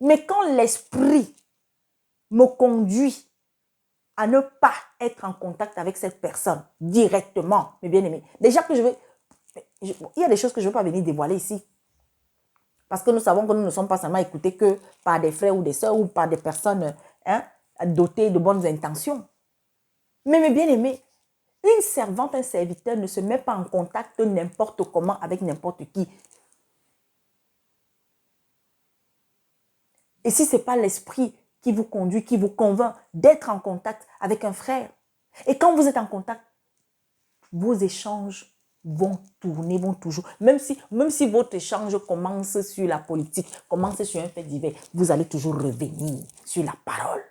Mais quand l'esprit me conduit à ne pas être en contact avec cette personne directement, mes bien-aimés, déjà que il y a des choses que je ne veux pas venir dévoiler ici. Parce que nous savons que nous ne sommes pas seulement écoutés que par des frères ou des sœurs ou par des personnes dotées de bonnes intentions. Mais mes bien-aimés, une servante, un serviteur ne se met pas en contact n'importe comment avec n'importe qui. Et si ce n'est pas l'esprit qui vous conduit, qui vous convainc d'être en contact avec un frère, et quand vous êtes en contact, vos échanges vont tourner, vont toujours. Même si votre échange commence sur la politique, commence sur un fait divers, vous allez toujours revenir sur la parole.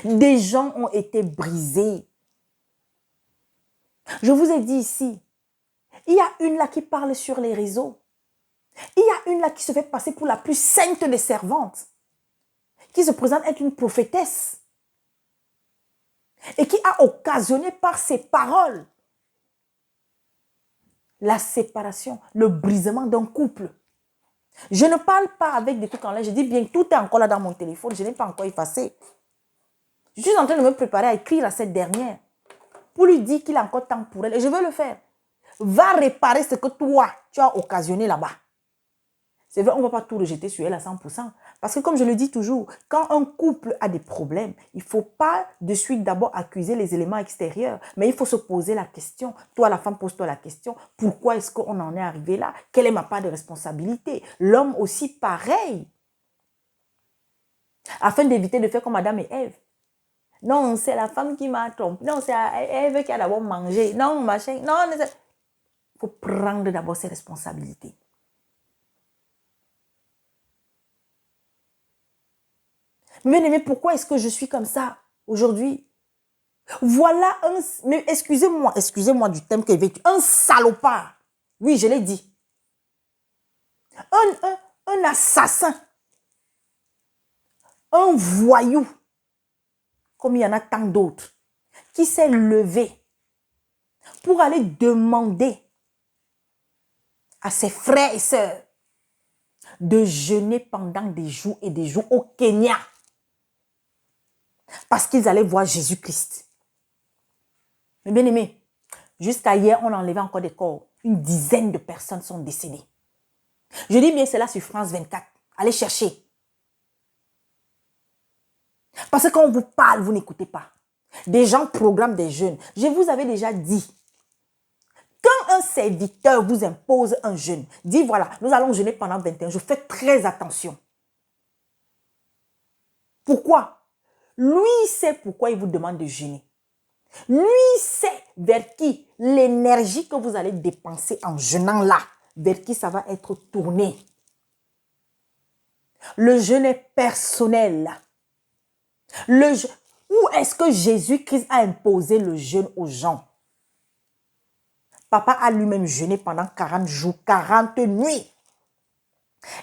Des gens ont été brisés. Je vous ai dit ici, il y a une là qui parle sur les réseaux. Il y a une là qui se fait passer pour la plus sainte des servantes, qui se présente être une prophétesse et qui a occasionné par ses paroles la séparation, le brisement d'un couple. Je ne parle pas avec des trucs en l'air, je dis bien, tout est encore là dans mon téléphone, je n'ai pas encore effacé. Je suis en train de me préparer à écrire à cette dernière pour lui dire qu'il a encore temps pour elle et je veux le faire. Va réparer ce que toi, tu as occasionné là-bas. C'est vrai, on ne va pas tout rejeter sur elle à 100%. Parce que comme je le dis toujours, quand un couple a des problèmes, il ne faut pas de suite d'abord accuser les éléments extérieurs. Mais il faut se poser la question. Toi, la femme, pose-toi la question. Pourquoi est-ce qu'on en est arrivé là? Quelle est ma part de responsabilité? L'homme aussi, pareil. Afin d'éviter de faire comme Adam et Ève. Non, c'est la femme qui m'a trompé. Non, c'est Ève qui a d'abord mangé. Non, machin. Non, il faut prendre d'abord ses responsabilités. Mais pourquoi est-ce que je suis comme ça aujourd'hui? Voilà un... Mais excusez-moi du thème que j'ai vécu. Un salopard. Oui, je l'ai dit. Un assassin. Un voyou. Comme il y en a tant d'autres. Qui s'est levé pour aller demander à ses frères et sœurs de jeûner pendant des jours et des jours au Kenya. Parce qu'ils allaient voir Jésus-Christ. Mais bien aimé, jusqu'à hier, on enlevait encore des corps. Une dizaine de personnes sont décédées. Je dis bien cela sur France 24. Allez chercher. Parce que quand on vous parle, vous n'écoutez pas. Des gens programment des jeûnes. Je vous avais déjà dit, quand un serviteur vous impose un jeûne, dit voilà, nous allons jeûner pendant 21 jours, faites très attention. Pourquoi? Lui sait pourquoi il vous demande de jeûner. Lui sait vers qui l'énergie que vous allez dépenser en jeûnant là, vers qui ça va être tourné. Le jeûne est personnel. Où est-ce que Jésus-Christ a imposé le jeûne aux gens? Papa a lui-même jeûné pendant 40 jours, 40 nuits.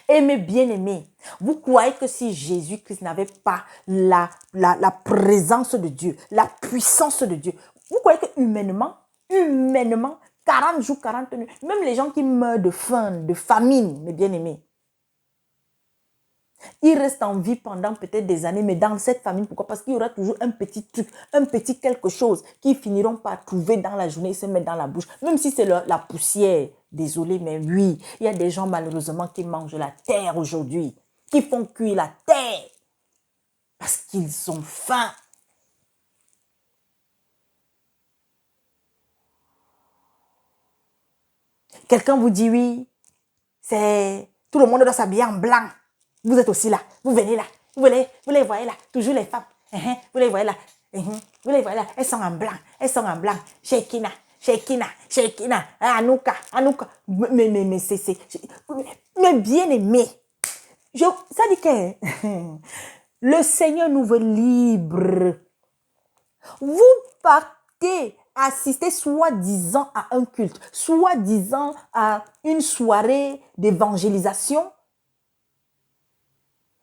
Et mes bien-aimés, vous croyez que si Jésus-Christ n'avait pas la présence de Dieu, la puissance de Dieu, vous croyez que humainement, 40 jours, 40 nuits, même les gens qui meurent de faim, de famine, mes bien-aimés, ils restent en vie pendant peut-être des années, mais dans cette famine, pourquoi? Parce qu'il y aura toujours un petit truc, un petit quelque chose qu'ils finiront par trouver dans la journée et se mettre dans la bouche. Même si c'est la poussière. Désolé, mais oui, il y a des gens malheureusement qui mangent la terre aujourd'hui, qui font cuire la terre parce qu'ils ont faim. Quelqu'un vous dit oui, c'est tout le monde doit s'habiller en blanc. Vous êtes aussi là, vous venez là, vous les voyez là, toujours les femmes, vous les voyez là, vous les voyez là, elles sont en blanc, Shekina, Anouka, mais bien aimé, ça dit que le Seigneur nous veut libres. Vous partez assister soi-disant à un culte, soi-disant à une soirée d'évangélisation.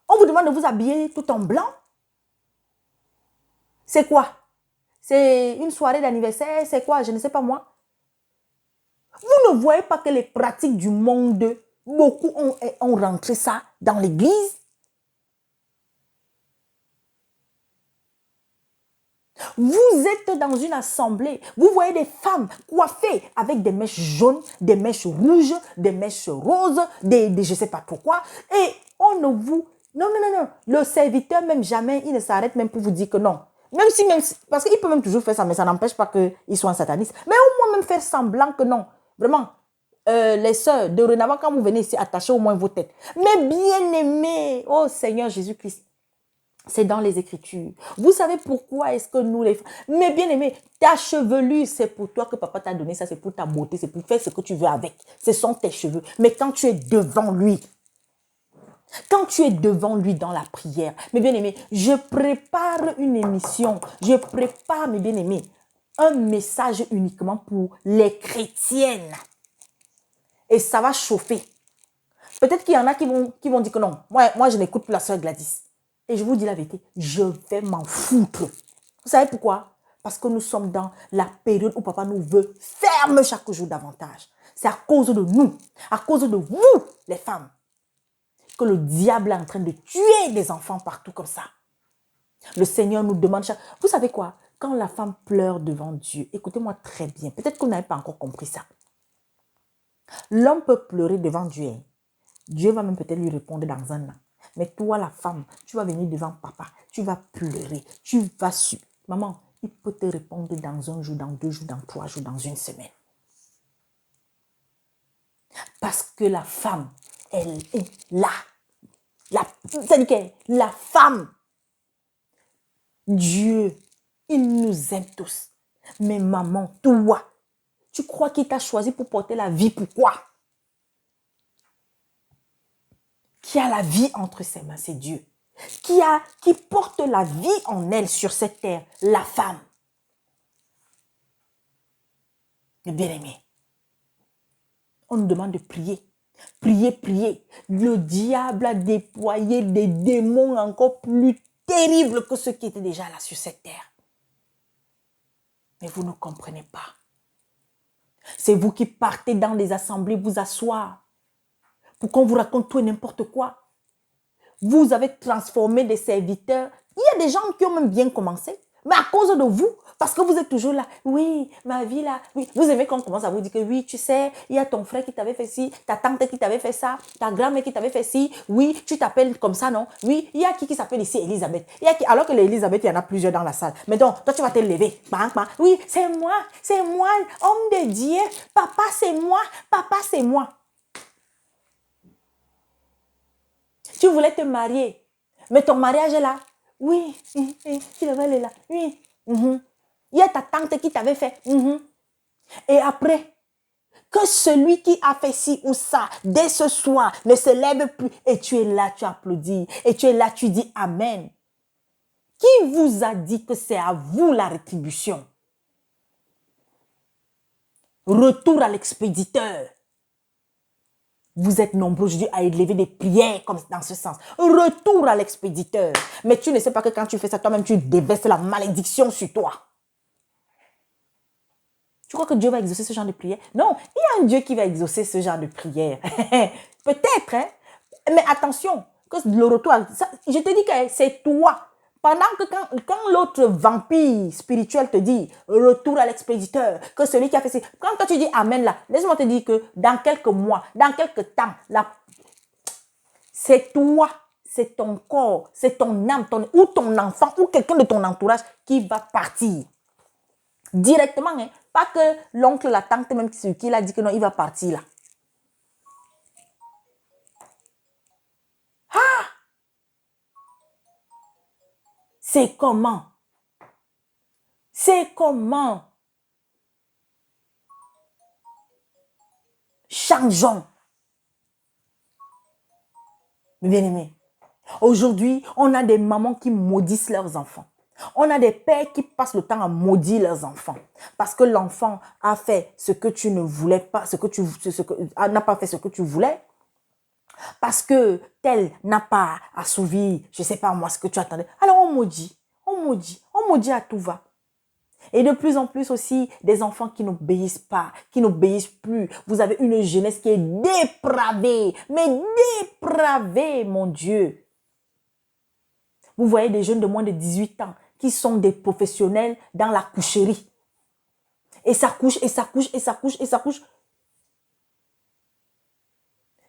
On vous demande de vous habiller tout en blanc. C'est quoi? C'est une soirée d'anniversaire? C'est quoi? Je ne sais pas moi. Vous ne voyez pas que les pratiques du monde, beaucoup ont rentré ça dans l'église? Vous êtes dans une assemblée, vous voyez des femmes coiffées avec des mèches jaunes, des mèches rouges, des mèches roses, des je ne sais pas trop quoi. Et on ne vous... Non. Le serviteur, même jamais, il ne s'arrête même pour vous dire que non. Parce qu'il peut même toujours faire ça, mais ça n'empêche pas qu'il soit un sataniste. Mais au moins même faire semblant que non. Vraiment, les sœurs, dorénavant, quand vous venez ici, attachez au moins vos têtes. Mais bien aimés, oh Seigneur Jésus-Christ, c'est dans les Écritures. Vous savez pourquoi est-ce que nous les... Mais bien aimé, ta chevelure, c'est pour toi que papa t'a donné ça, c'est pour ta beauté, c'est pour faire ce que tu veux avec. Ce sont tes cheveux. Mais quand tu es devant lui, Quand tu es devant lui dans la prière, mes bien-aimés, je prépare une émission, je prépare, mes bien-aimés, un message uniquement pour les chrétiennes. Et ça va chauffer. Peut-être qu'il y en a qui vont dire que non, moi je n'écoute plus la sœur Gladys. Et je vous dis la vérité, je vais m'en foutre. Vous savez pourquoi? Parce que nous sommes dans la période où papa nous veut ferme chaque jour davantage. C'est à cause de nous, à cause de vous, les femmes, que le diable est en train de tuer des enfants partout comme ça. Le Seigneur nous demande chaque... Vous savez quoi? Quand la femme pleure devant Dieu, écoutez-moi très bien, peut-être que vous n'avez pas encore compris ça. L'homme peut pleurer devant Dieu. Dieu va même peut-être lui répondre dans un an. Mais toi, la femme, tu vas venir devant papa, tu vas pleurer, tu vas su. Maman, il peut te répondre dans un jour, dans 2 jours, dans 3 jours, dans une semaine. Parce que la femme, elle est là. C'est-à-dire que la femme, Dieu, il nous aime tous. Mais maman, toi, tu crois qu'il t'a choisi pour porter la vie, pourquoi? Qui a la vie entre ses mains, c'est Dieu. Qui porte la vie en elle sur cette terre, la femme. Le bien-aimé, on nous demande de prier. Prier, prier. Le diable a déployé des démons encore plus terribles que ceux qui étaient déjà là sur cette terre. Mais vous ne comprenez pas. C'est vous qui partez dans les assemblées vous asseoir pour qu'on vous raconte tout et n'importe quoi. Vous avez transformé des serviteurs. Il y a des gens qui ont même bien commencé, mais à cause de vous, parce que vous êtes toujours là. Oui, ma vie là. Oui, vous aimez qu'on commence à vous dire que oui, tu sais, il y a ton frère qui t'avait fait ci, ta tante qui t'avait fait ça, ta grand-mère qui t'avait fait ci. Oui, tu t'appelles comme ça, non? Oui, il y a qui s'appelle ici Elisabeth. Il y a qui, alors que l'Elisabeth, il y en a plusieurs dans la salle. Mais donc, toi, tu vas te lever. Bang, bang. Oui, c'est moi, homme de Dieu. Papa, c'est moi, papa, c'est moi. Tu voulais te marier, mais ton mariage est là. Oui, il est là. Oui. Il y a ta tante qui t'avait fait. Et après, que celui qui a fait ci ou ça, dès ce soir, ne se lève plus. Et tu es là, tu applaudis. Et tu es là, tu dis Amen. Qui vous a dit que c'est à vous la rétribution? Retour à l'expéditeur. Vous êtes nombreux aujourd'hui à élever des prières comme dans ce sens. Retour à l'expéditeur. Mais tu ne sais pas que quand tu fais ça, toi-même, tu déverses la malédiction sur toi. Tu crois que Dieu va exaucer ce genre de prière? Non, il y a un Dieu qui va exaucer ce genre de prière. Peut-être, hein? Mais attention, que le retour, je te dis que c'est toi. Pendant que quand l'autre vampire spirituel te dit retour à l'expéditeur, que celui qui a fait ça, quand toi tu dis Amen là, laisse-moi te dire que dans quelques mois, dans quelques temps, c'est toi, c'est ton corps, c'est ton âme, ou ton enfant, ou quelqu'un de ton entourage qui va partir. Directement, hein? Pas que l'oncle, la tante, même qui l'a dit que non, il va partir là. Ah! C'est comment? C'est comment? Changeons. Bien-aimés, aujourd'hui, on a des mamans qui maudissent leurs enfants. On a des pères qui passent le temps à maudire leurs enfants. Parce que l'enfant a fait ce que tu ne voulais pas, n'a pas fait ce que tu voulais. Parce que tel n'a pas assouvi, je ne sais pas moi, ce que tu attendais. Alors on maudit, on maudit à tout va. Et de plus en plus aussi, des enfants qui n'obéissent pas, qui n'obéissent plus. Vous avez une jeunesse qui est dépravée, mais dépravée, mon Dieu. Vous voyez des jeunes de moins de 18 ans qui sont des professionnels dans la coucherie. Et ça couche, et ça couche, et ça couche, et ça couche.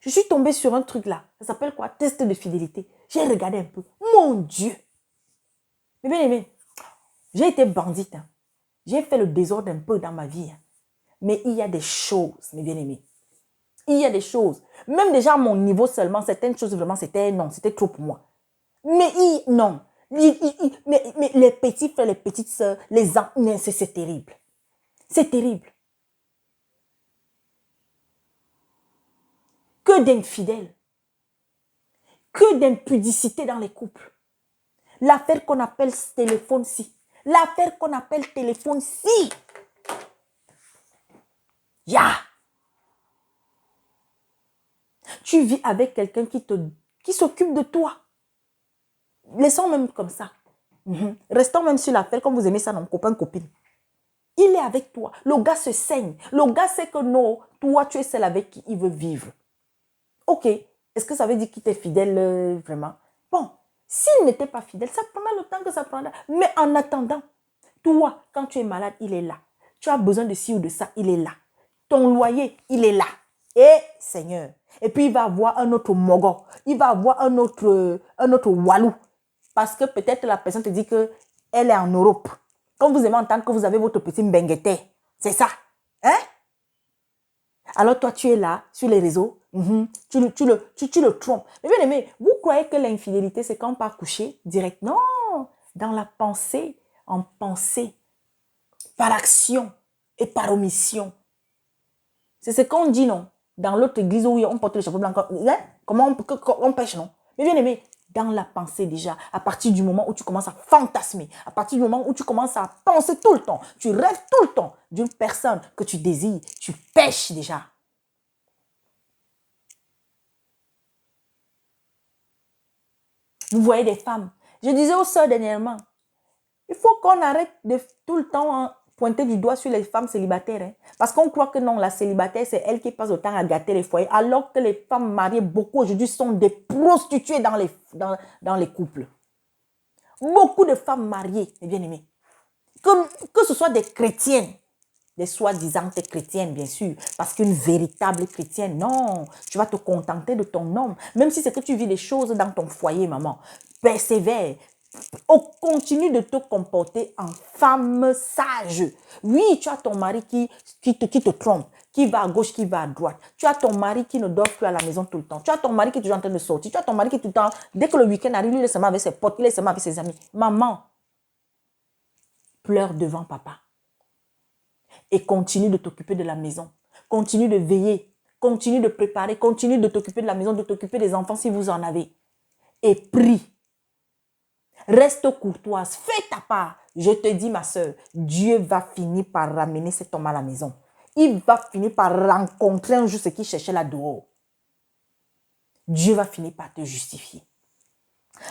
Je suis tombée sur un truc là. Ça s'appelle quoi? Test de fidélité. J'ai regardé un peu. Mon Dieu. Mais bien aimé, j'ai été bandite. Hein. J'ai fait le désordre un peu dans ma vie. Hein. Mais il y a des choses, mes bien-aimés. Il y a des choses. Même déjà à mon niveau seulement, certaines choses vraiment, c'était non, c'était trop pour moi. Mais non. Mais les petits frères, les petites sœurs, les enfants, c'est terrible. C'est terrible. Que d'infidèles. que d'impudicité dans les couples. L'affaire qu'on appelle téléphone-ci. L'affaire qu'on appelle téléphone-ci. Tu vis avec quelqu'un qui s'occupe de toi. Laissons même comme ça. Restons même sur l'affaire comme vous aimez ça, non, copain, copine. Il est avec toi. Le gars se saigne. Le gars sait que non, toi, tu es celle avec qui il veut vivre. Ok. Est-ce que ça veut dire qu'il t'est fidèle vraiment? Bon, s'il n'était pas fidèle, ça prendra le temps que ça prendra. Mais en attendant, toi, quand tu es malade, il est là. Tu as besoin de ci ou de ça, il est là. Ton loyer, il est là. Et Seigneur. Et puis, il va avoir un autre mogo. Il va avoir un autre walou. Parce que peut-être la personne te dit qu'elle est en Europe. Quand vous aimez entendre que vous avez votre petit mbengueté. C'est ça. Hein? Alors toi, tu es là, sur les réseaux. Tu le trompes. Mais bien aimé, vous croyez que l'infidélité, c'est quand on part coucher direct? Non. Dans la pensée, en pensée, par action et par omission. C'est ce qu'on dit, non? Dans l'autre église où on porte le chapeau blanc. Hein? Comment on pêche, non? Mais bien aimé, dans la pensée déjà, à partir du moment où tu commences à fantasmer, à partir du moment où tu commences à penser tout le temps, tu rêves tout le temps d'une personne que tu désires, tu pêches déjà. Vous voyez des femmes. Je disais aux sœurs dernièrement, il faut qu'on arrête de tout le temps pointer du doigt sur les femmes célibataires. Hein, parce qu'on croit que non, la célibataire, c'est elle qui passe le temps à gâter les foyers. Alors que les femmes mariées, beaucoup aujourd'hui, sont des prostituées dans les couples. Beaucoup de femmes mariées, mes bien-aimés. Que ce soit des chrétiennes, des soi-disant chrétiennes, bien sûr. Parce qu'une véritable chrétienne, non. Tu vas te contenter de ton homme. Même si c'est que tu vis des choses dans ton foyer, maman. Persévère. Continue de te comporter en femme sage. Oui, tu as ton mari qui te trompe, qui va à gauche, qui va à droite. Tu as ton mari qui ne dort plus à la maison tout le temps. Tu as ton mari qui est toujours en train de sortir. Tu as ton mari qui est tout le temps, dès que le week-end arrive, lui, il est seulement avec ses potes, il est seulement avec ses amis. Maman, pleure devant papa. Et continue de t'occuper de la maison. Continue de veiller. Continue de préparer. Continue de t'occuper de la maison, de t'occuper des enfants si vous en avez. Et prie. Reste courtoise, fais ta part. Je te dis, ma soeur, Dieu va finir par ramener cet homme à la maison. Il va finir par rencontrer un jour ce qu'il cherchait là dehors. Dieu va finir par te justifier.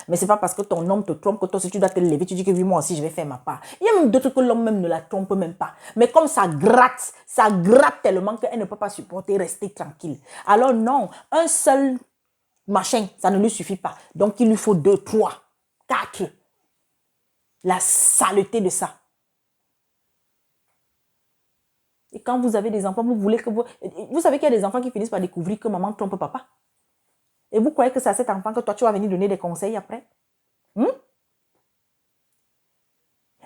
Mais ce n'est pas parce que ton homme te trompe que toi aussi tu dois te lever, tu dis que oui, moi aussi je vais faire ma part. Il y a même d'autres que l'homme même ne la trompe même pas. Mais comme ça gratte tellement qu'elle ne peut pas supporter rester tranquille. Alors non, un seul machin, ça ne lui suffit pas. Donc il lui faut 2, 3. 4. La saleté de ça. Et quand vous avez des enfants, vous voulez que vous savez qu'il y a des enfants qui finissent par découvrir que maman trompe papa. Et vous croyez que c'est à cet enfant que toi, tu vas venir donner des conseils après?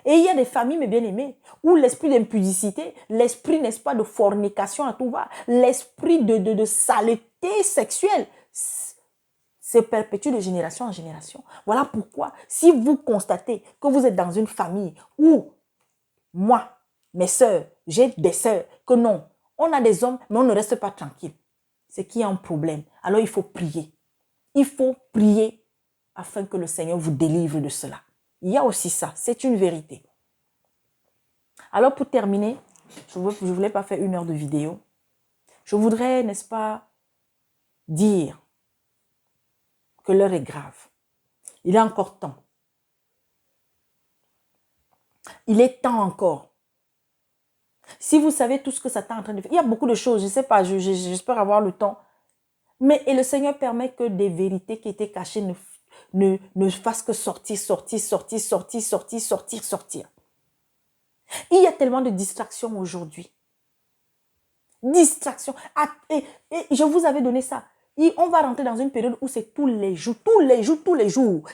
Et il y a des familles, mes bien-aimés, où l'esprit d'impudicité, l'esprit, n'est-ce pas, de fornication à tout va, l'esprit de saleté sexuelle, se perpétue de génération en génération. Voilà pourquoi, si vous constatez que vous êtes dans une famille où, moi, mes soeurs, j'ai des soeurs, que non, on a des hommes, mais on ne reste pas tranquille. C'est qu'il y a un problème. Alors, il faut prier. Il faut prier afin que le Seigneur vous délivre de cela. Il y a aussi ça, c'est une vérité. Alors, pour terminer, je ne voulais pas faire 1 heure de vidéo. Je voudrais, n'est-ce pas, dire que l'heure est grave. Il est encore temps. Il est temps encore. Si vous savez tout ce que Satan est en train de faire, il y a beaucoup de choses, je ne sais pas, j'espère avoir le temps. Mais et le Seigneur permet que des vérités qui étaient cachées ne fassent que sortir. Il y a tellement de distractions aujourd'hui. Distractions. Et je vous avais donné ça. On va rentrer dans une période où c'est tous les jours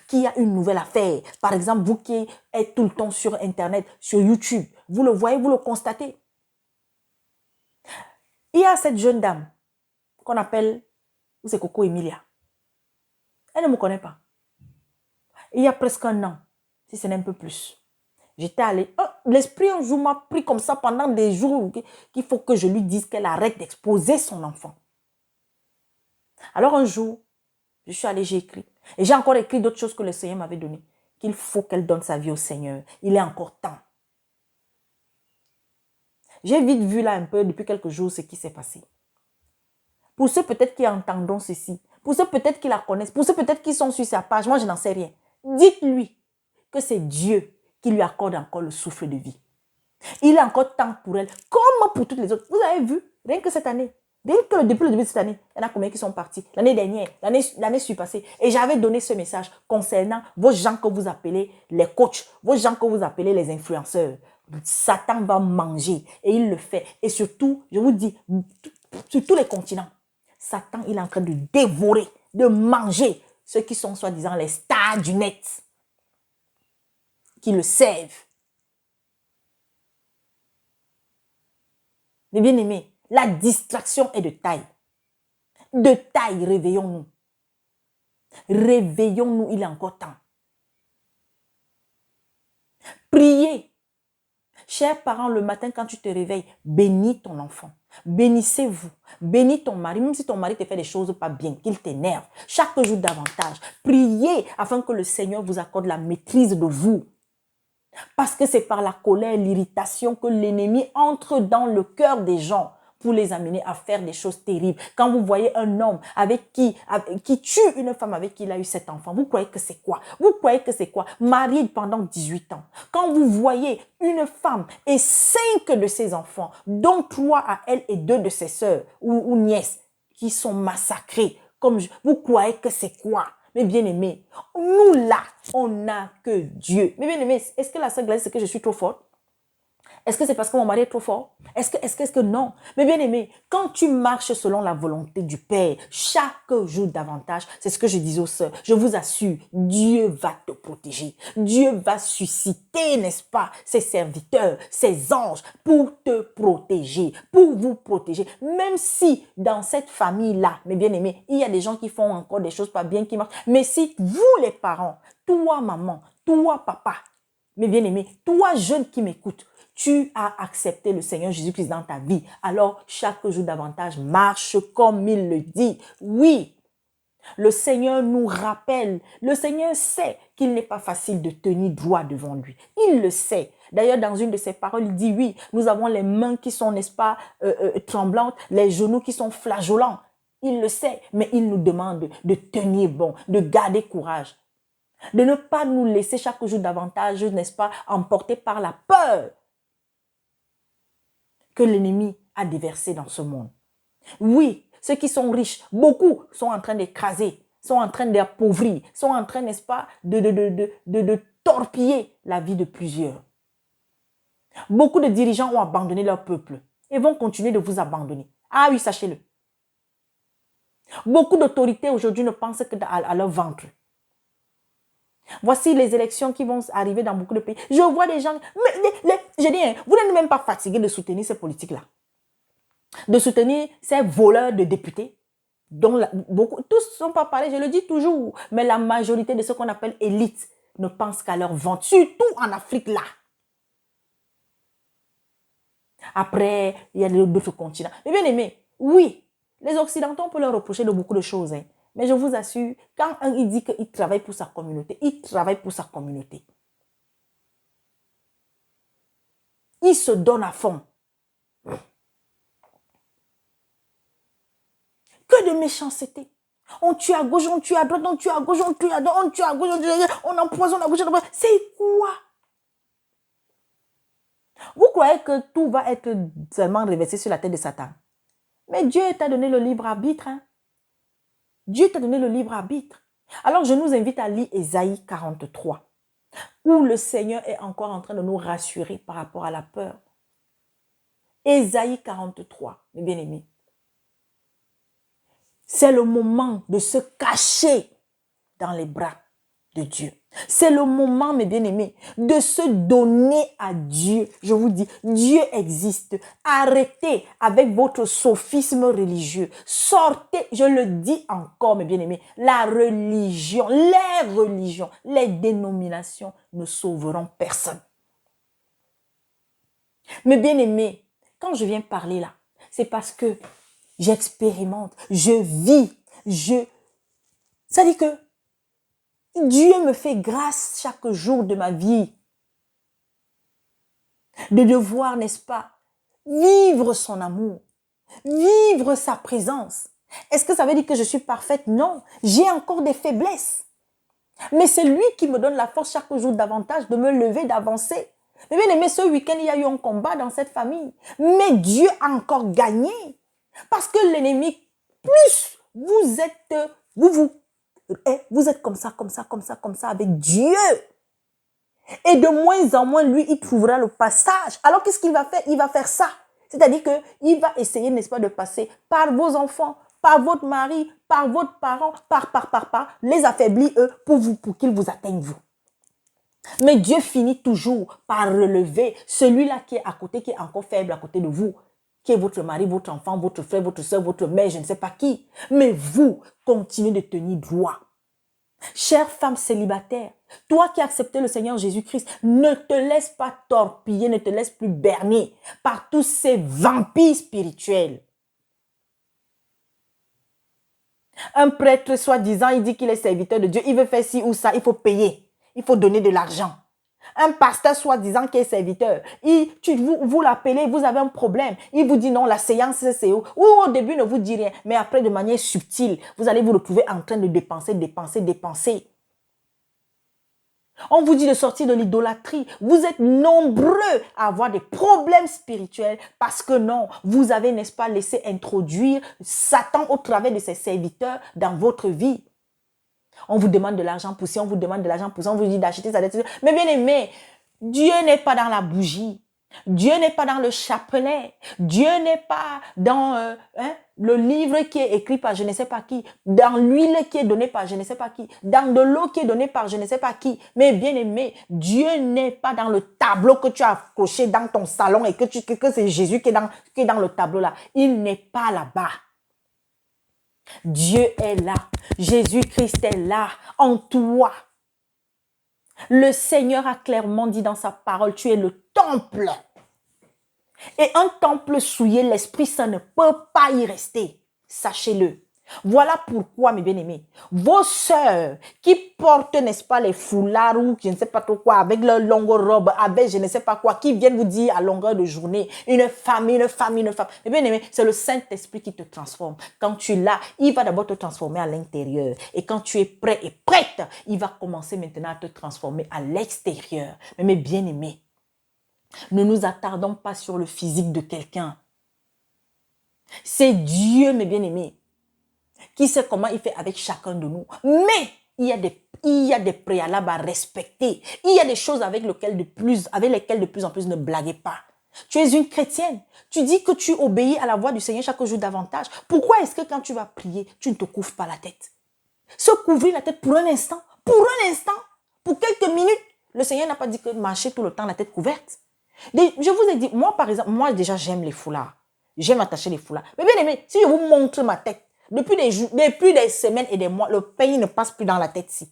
qu'il y a une nouvelle affaire. Par exemple, vous qui êtes tout le temps sur Internet, sur YouTube, vous le voyez, vous le constatez. Il y a cette jeune dame qu'on appelle, c'est Coco Emilia. Elle ne me connaît pas. Il y a presque 1 an, si ce n'est un peu plus. J'étais allée, l'esprit un jour m'a pris comme ça pendant des jours qu'il faut que je lui dise qu'elle arrête d'exposer son enfant. Alors un jour, je suis allée, j'ai écrit. Et j'ai encore écrit d'autres choses que le Seigneur m'avait données. Qu'il faut qu'elle donne sa vie au Seigneur. Il est encore temps. J'ai vite vu là un peu depuis quelques jours ce qui s'est passé. Pour ceux peut-être qui entendront ceci, pour ceux peut-être qui la connaissent, pour ceux peut-être qui sont sur sa page, moi je n'en sais rien. Dites-lui que c'est Dieu qui lui accorde encore le souffle de vie. Il est encore temps pour elle, comme pour toutes les autres. Vous avez vu, rien que cette année, rien que depuis le début de cette année, il y en a combien qui sont partis? L'année dernière, l'année surpassée. Et j'avais donné ce message concernant vos gens que vous appelez les coachs, vos gens que vous appelez les influenceurs. Satan va manger et il le fait. Et surtout, je vous dis, sur tous les continents, Satan, il est en train de dévorer, de manger ceux qui sont soi-disant les stars du net, qui le servent. Mais bien aimés, la distraction est de taille. De taille, réveillons-nous. Réveillons-nous, il est encore temps. Priez. Chers parents, le matin quand tu te réveilles, bénis ton enfant. Bénissez-vous. Bénis ton mari, même si ton mari te fait des choses pas bien, qu'il t'énerve. Chaque jour davantage. Priez afin que le Seigneur vous accorde la maîtrise de vous. Parce que c'est par la colère, l'irritation que l'ennemi entre dans le cœur des gens pour les amener à faire des choses terribles. Quand vous voyez un homme qui tue une femme avec qui il a eu 7 enfants, vous croyez que c'est quoi? Vous croyez que c'est quoi? Marié pendant 18 ans. Quand vous voyez une femme et 5 de ses enfants, dont 3 à elle et 2 de ses sœurs ou nièces, qui sont massacrés, vous croyez que c'est quoi? Mais bien aimé, nous là, on n'a que Dieu. Mais bien aimé, est-ce que la sœur Gladys, c'est que je suis trop forte? Est-ce que c'est parce que mon mari est trop fort? Est-ce que non? Mais bien aimé, quand tu marches selon la volonté du Père, chaque jour davantage, c'est ce que je disais aux sœurs, je vous assure, Dieu va te protéger. Dieu va susciter, n'est-ce pas, ses serviteurs, ses anges pour te protéger, pour vous protéger. Même si dans cette famille-là, mes bien-aimés, il y a des gens qui font encore des choses pas bien, qui marchent. Mais si vous les parents, toi maman, toi papa, mes bien-aimés, toi jeune qui m'écoute, tu as accepté le Seigneur Jésus-Christ dans ta vie. Alors, chaque jour davantage, marche comme il le dit. Oui, le Seigneur nous rappelle. Le Seigneur sait qu'il n'est pas facile de tenir droit devant lui. Il le sait. D'ailleurs, dans une de ses paroles, il dit, oui, nous avons les mains qui sont, n'est-ce pas, tremblantes, les genoux qui sont flageolants. Il le sait, mais il nous demande de tenir bon, de garder courage. De ne pas nous laisser chaque jour davantage, n'est-ce pas, emporter par la peur que l'ennemi a déversé dans ce monde. Oui, ceux qui sont riches, beaucoup sont en train d'écraser, sont en train d'appauvrir, sont en train, n'est-ce pas, de torpiller la vie de plusieurs. Beaucoup de dirigeants ont abandonné leur peuple et vont continuer de vous abandonner. Ah oui, sachez-le. Beaucoup d'autorités aujourd'hui ne pensent qu'à leur ventre. Voici les élections qui vont arriver dans beaucoup de pays. Je vois des gens, je dis, vous n'êtes même pas fatigué de soutenir ces politiques-là. De soutenir ces voleurs de députés. Dont beaucoup, tous ne sont pas pareils, je le dis toujours. Mais la majorité de ce qu'on appelle élite ne pensent qu'à leur ventre. Surtout en Afrique là. Après, il y a d'autres continents. Mais bien aimé, oui, les Occidentaux, on peut leur reprocher de beaucoup de choses. Hein. Mais je vous assure, quand il dit qu'il travaille pour sa communauté, il travaille pour sa communauté. Il se donne à fond. Que de méchanceté. On tue à gauche, on tue à droite, on tue à gauche, on tue à droite, on tue à gauche, on empoisonne à gauche, à droite. C'est quoi? Vous croyez que tout va être seulement reversé sur la tête de Satan? Mais Dieu t'a donné le libre arbitre. Hein? Dieu t'a donné le libre arbitre. Alors, je nous invite à lire Ésaïe 43, où le Seigneur est encore en train de nous rassurer par rapport à la peur. Ésaïe 43, mes bien-aimés. C'est le moment de se cacher dans les bras de Dieu. C'est le moment, mes bien-aimés, de se donner à Dieu. Je vous dis, Dieu existe. Arrêtez avec votre sophisme religieux. Sortez, je le dis encore, mes bien-aimés, la religion, les dénominations ne sauveront personne. Mes bien-aimés, quand je viens parler là, c'est parce que j'expérimente, je vis, ça dit que Dieu me fait grâce chaque jour de ma vie de devoir, n'est-ce pas, vivre son amour, vivre sa présence. Est-ce que ça veut dire que je suis parfaite? Non, j'ai encore des faiblesses. Mais c'est lui qui me donne la force chaque jour davantage de me lever, d'avancer. Mais bien aimé, ce week-end, il y a eu un combat dans cette famille. Mais Dieu a encore gagné. Parce que l'ennemi, plus vous êtes, vous êtes comme ça, comme ça, comme ça, comme ça avec Dieu. Et de moins en moins, lui, il trouvera le passage. Alors, qu'est-ce qu'il va faire? Il va faire ça. C'est-à-dire qu'il va essayer, n'est-ce pas, de passer par vos enfants, par votre mari, par votre parent, les affaiblir, eux, pour qu'ils vous atteignent, vous. Mais Dieu finit toujours par relever celui-là qui est à côté, qui est encore faible à côté de vous, qui est votre mari, votre enfant, votre frère, votre soeur, votre mère, je ne sais pas qui. Mais vous, continuez de tenir droit. Chère femme célibataire, toi qui as accepté le Seigneur Jésus-Christ, ne te laisse pas torpiller, ne te laisse plus berner par tous ces vampires spirituels. Un prêtre, soi-disant, il dit qu'il est serviteur de Dieu, il veut faire ci ou ça, il faut payer, il faut donner de l'argent. Un pasteur, soi-disant, qui est serviteur, vous l'appelez, vous avez un problème, il vous dit non, la séance, c'est où? Ou au début, ne vous dit rien, mais après, de manière subtile, vous allez vous retrouver en train de dépenser. On vous dit de sortir de l'idolâtrie. Vous êtes nombreux à avoir des problèmes spirituels parce que non, vous avez, n'est-ce pas, laissé introduire Satan au travers de ses serviteurs dans votre vie. On vous demande de l'argent pour ci, on vous demande de l'argent pour ça, on vous dit d'acheter ça. Mais bien aimé, Dieu n'est pas dans la bougie. Dieu n'est pas dans le chapelet. Dieu n'est pas dans le livre qui est écrit par je ne sais pas qui. Dans l'huile qui est donnée par je ne sais pas qui. Dans de l'eau qui est donnée par je ne sais pas qui. Mais bien aimé, Dieu n'est pas dans le tableau que tu as accroché dans ton salon et que c'est Jésus qui est dans le tableau là. Il n'est pas là-bas. Dieu est là. Jésus-Christ est là, en toi. Le Seigneur a clairement dit dans sa parole, tu es le temple. Et un temple souillé, l'Esprit Saint ne peut pas y rester. Sachez-le. Voilà pourquoi, mes bien-aimés, vos sœurs qui portent, n'est-ce pas, les foulards ou je ne sais pas trop quoi, avec leur longue robe, avec je ne sais pas quoi, qui viennent vous dire à longueur de journée, une femme. Mes bien-aimés, c'est le Saint-Esprit qui te transforme. Quand tu l'as, il va d'abord te transformer à l'intérieur. Et quand tu es prêt et prête, il va commencer maintenant à te transformer à l'extérieur. Mais mes bien-aimés, ne nous attardons pas sur le physique de quelqu'un. C'est Dieu, mes bien-aimés, qui sait comment il fait avec chacun de nous. Mais il y a des préalables à respecter. Il y a des choses avec lesquelles de plus en plus ne blaguez pas. Tu es une chrétienne. Tu dis que tu obéis à la voix du Seigneur chaque jour davantage. Pourquoi est-ce que quand tu vas prier, tu ne te couvres pas la tête? Se couvrir la tête pour un instant, pour quelques minutes. Le Seigneur n'a pas dit que marcher tout le temps la tête couverte. Je vous ai dit, moi par exemple, moi déjà j'aime les foulards. J'aime attacher les foulards. Mais bien aimé, si je vous montre ma tête, depuis des semaines et des mois, le pays ne passe plus dans la tête-ci.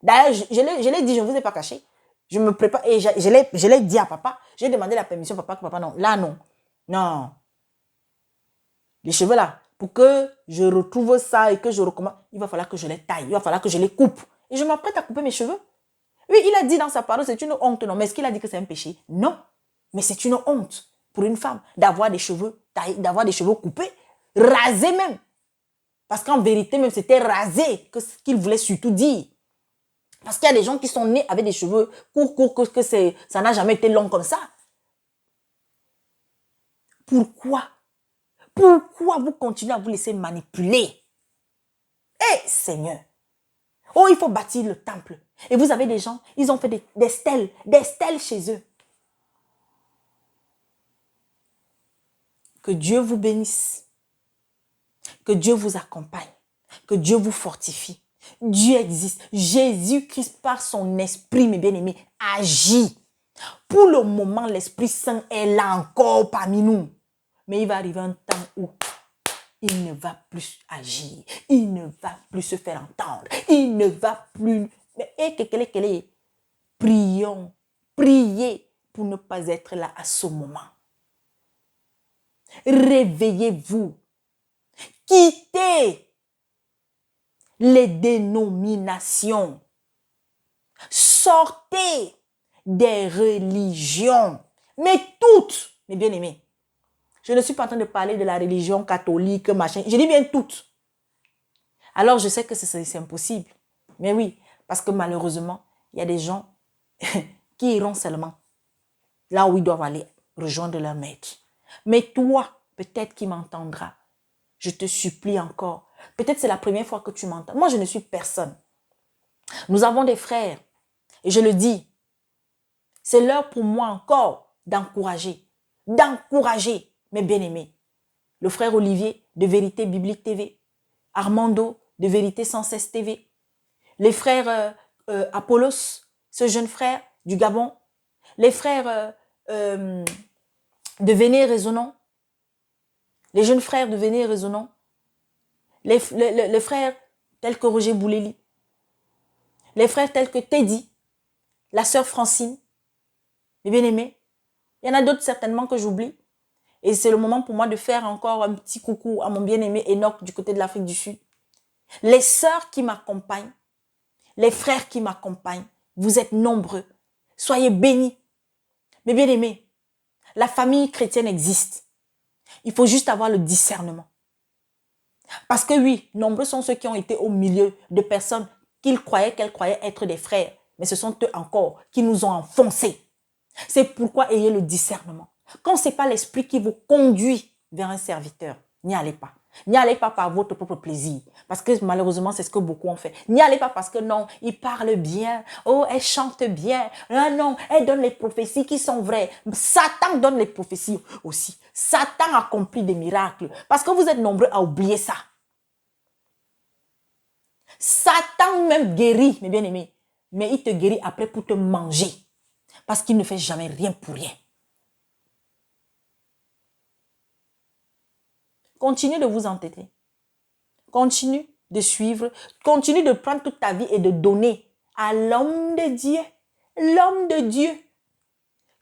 D'ailleurs, je l'ai dit, je ne vous ai pas caché. Je me prépare et je l'ai dit à papa. J'ai demandé la permission à papa, que papa non. Là, non. Non. Les cheveux là, pour que je retrouve ça et que je recommence, il va falloir que je les taille, il va falloir que je les coupe. Et je m'apprête à couper mes cheveux. Oui, il a dit dans sa parole, c'est une honte, non. Mais est-ce qu'il a dit que c'est un péché? Non. Mais c'est une honte pour une femme d'avoir des cheveux taillés, d'avoir des cheveux coupés, rasés même. Parce qu'en vérité, même c'était rasé qu'il voulait surtout dire. Parce qu'il y a des gens qui sont nés avec des cheveux courts, que ça n'a jamais été long comme ça. Pourquoi? Pourquoi vous continuez à vous laisser manipuler? Eh, Seigneur! Oh, il faut bâtir le temple. Et vous avez des gens, ils ont fait des stèles chez eux. Que Dieu vous bénisse. Que Dieu vous accompagne. Que Dieu vous fortifie. Dieu existe. Jésus-Christ, par son esprit, mes bien-aimés, agit. Pour le moment, l'Esprit Saint est là encore parmi nous. Mais il va arriver un temps où il ne va plus agir. Il ne va plus se faire entendre. Il ne va plus... Mais prions. Priez pour ne pas être là à ce moment. Réveillez-vous. Quittez les dénominations. sortez des religions. Mais toutes, mes bien-aimés. Je ne suis pas en train de parler de la religion catholique, machin. Je dis bien toutes. Alors, je sais que c'est impossible. Mais oui, parce que malheureusement, il y a des gens qui iront seulement là où ils doivent aller rejoindre leur maître. Mais toi, peut-être qui m'entendras, je te supplie encore. Peut-être c'est la première fois que tu m'entends. Moi, je ne suis personne. Nous avons des frères. Et je le dis, c'est l'heure pour moi encore d'encourager mes bien-aimés. Le frère Olivier de Vérité Biblique TV, Armando de Vérité Sans Cesse TV, les frères Apollos, ce jeune frère du Gabon, les frères de Véné Résonant, les jeunes frères de Véné Résonant, les frères tels que Roger Bouleli, les frères tels que Teddy, la sœur Francine, mes bien-aimés. Il y en a d'autres certainement que j'oublie. Et c'est le moment pour moi de faire encore un petit coucou à mon bien-aimé Enoch du côté de l'Afrique du Sud. Les sœurs qui m'accompagnent, les frères qui m'accompagnent, vous êtes nombreux. Soyez bénis. Mes bien-aimés, la famille chrétienne existe. Il faut juste avoir le discernement. Parce que oui, nombreux sont ceux qui ont été au milieu de personnes qu'elles croyaient être des frères. Mais ce sont eux encore qui nous ont enfoncés. C'est pourquoi ayez le discernement. Quand ce n'est pas l'esprit qui vous conduit vers un serviteur, n'y allez pas. N'y allez pas par votre propre plaisir. Parce que malheureusement, c'est ce que beaucoup ont fait. N'y allez pas parce que non, il parle bien. Oh, elle chante bien. Ah non, elle donne les prophéties qui sont vraies. Satan donne les prophéties aussi. Satan accomplit des miracles. Parce que vous êtes nombreux à oublier ça. Satan même guérit, mes bien-aimés. Mais il te guérit après pour te manger. Parce qu'il ne fait jamais rien pour rien. Continue de vous entêter. Continue de suivre. Continue de prendre toute ta vie et de donner à l'homme de Dieu. L'homme de Dieu.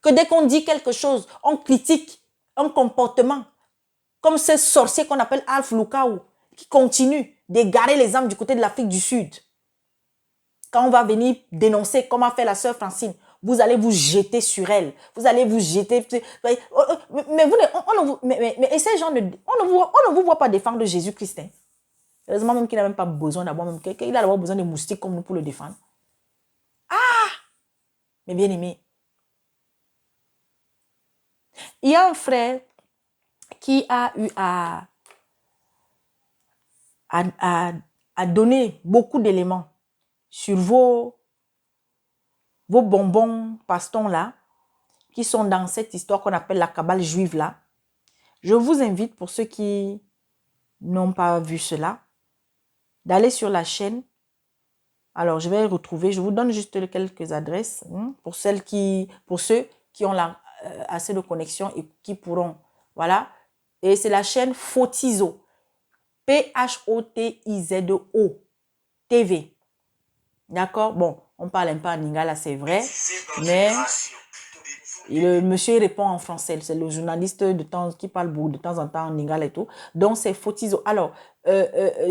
Que dès qu'on dit quelque chose, on critique un comportement. Comme ce sorcier qu'on appelle Alf Lukau, qui continue d'égarer les âmes du côté de l'Afrique du Sud. Quand on va venir dénoncer, comme a fait la sœur Francine, vous allez vous jeter sur elle. Vous allez vous jeter. Mais, et ces gens, on ne vous voit pas défendre Jésus-Christ. Hein. Heureusement même qu'il n'a même pas besoin d'avoir même quelqu'un. Il a d'abord besoin de moustiques comme nous pour le défendre. Ah! Mais bien aimé. Il y a un frère qui a eu à donner beaucoup d'éléments sur vos bonbons pastons là, qui sont dans cette histoire qu'on appelle la cabale juive là. Je vous invite, pour ceux qui n'ont pas vu cela, d'aller sur la chaîne. Alors, je vais retrouver, je vous donne juste quelques adresses pour ceux qui ont assez de connexion et qui pourront, voilà. Et c'est la chaîne Photizo, Photizo TV. D'accord? Bon, on parle un peu en lingala, c'est vrai, mais le monsieur répond en français. C'est le journaliste qui parle de temps en temps en lingala et tout. Donc, c'est Photizo. Alors,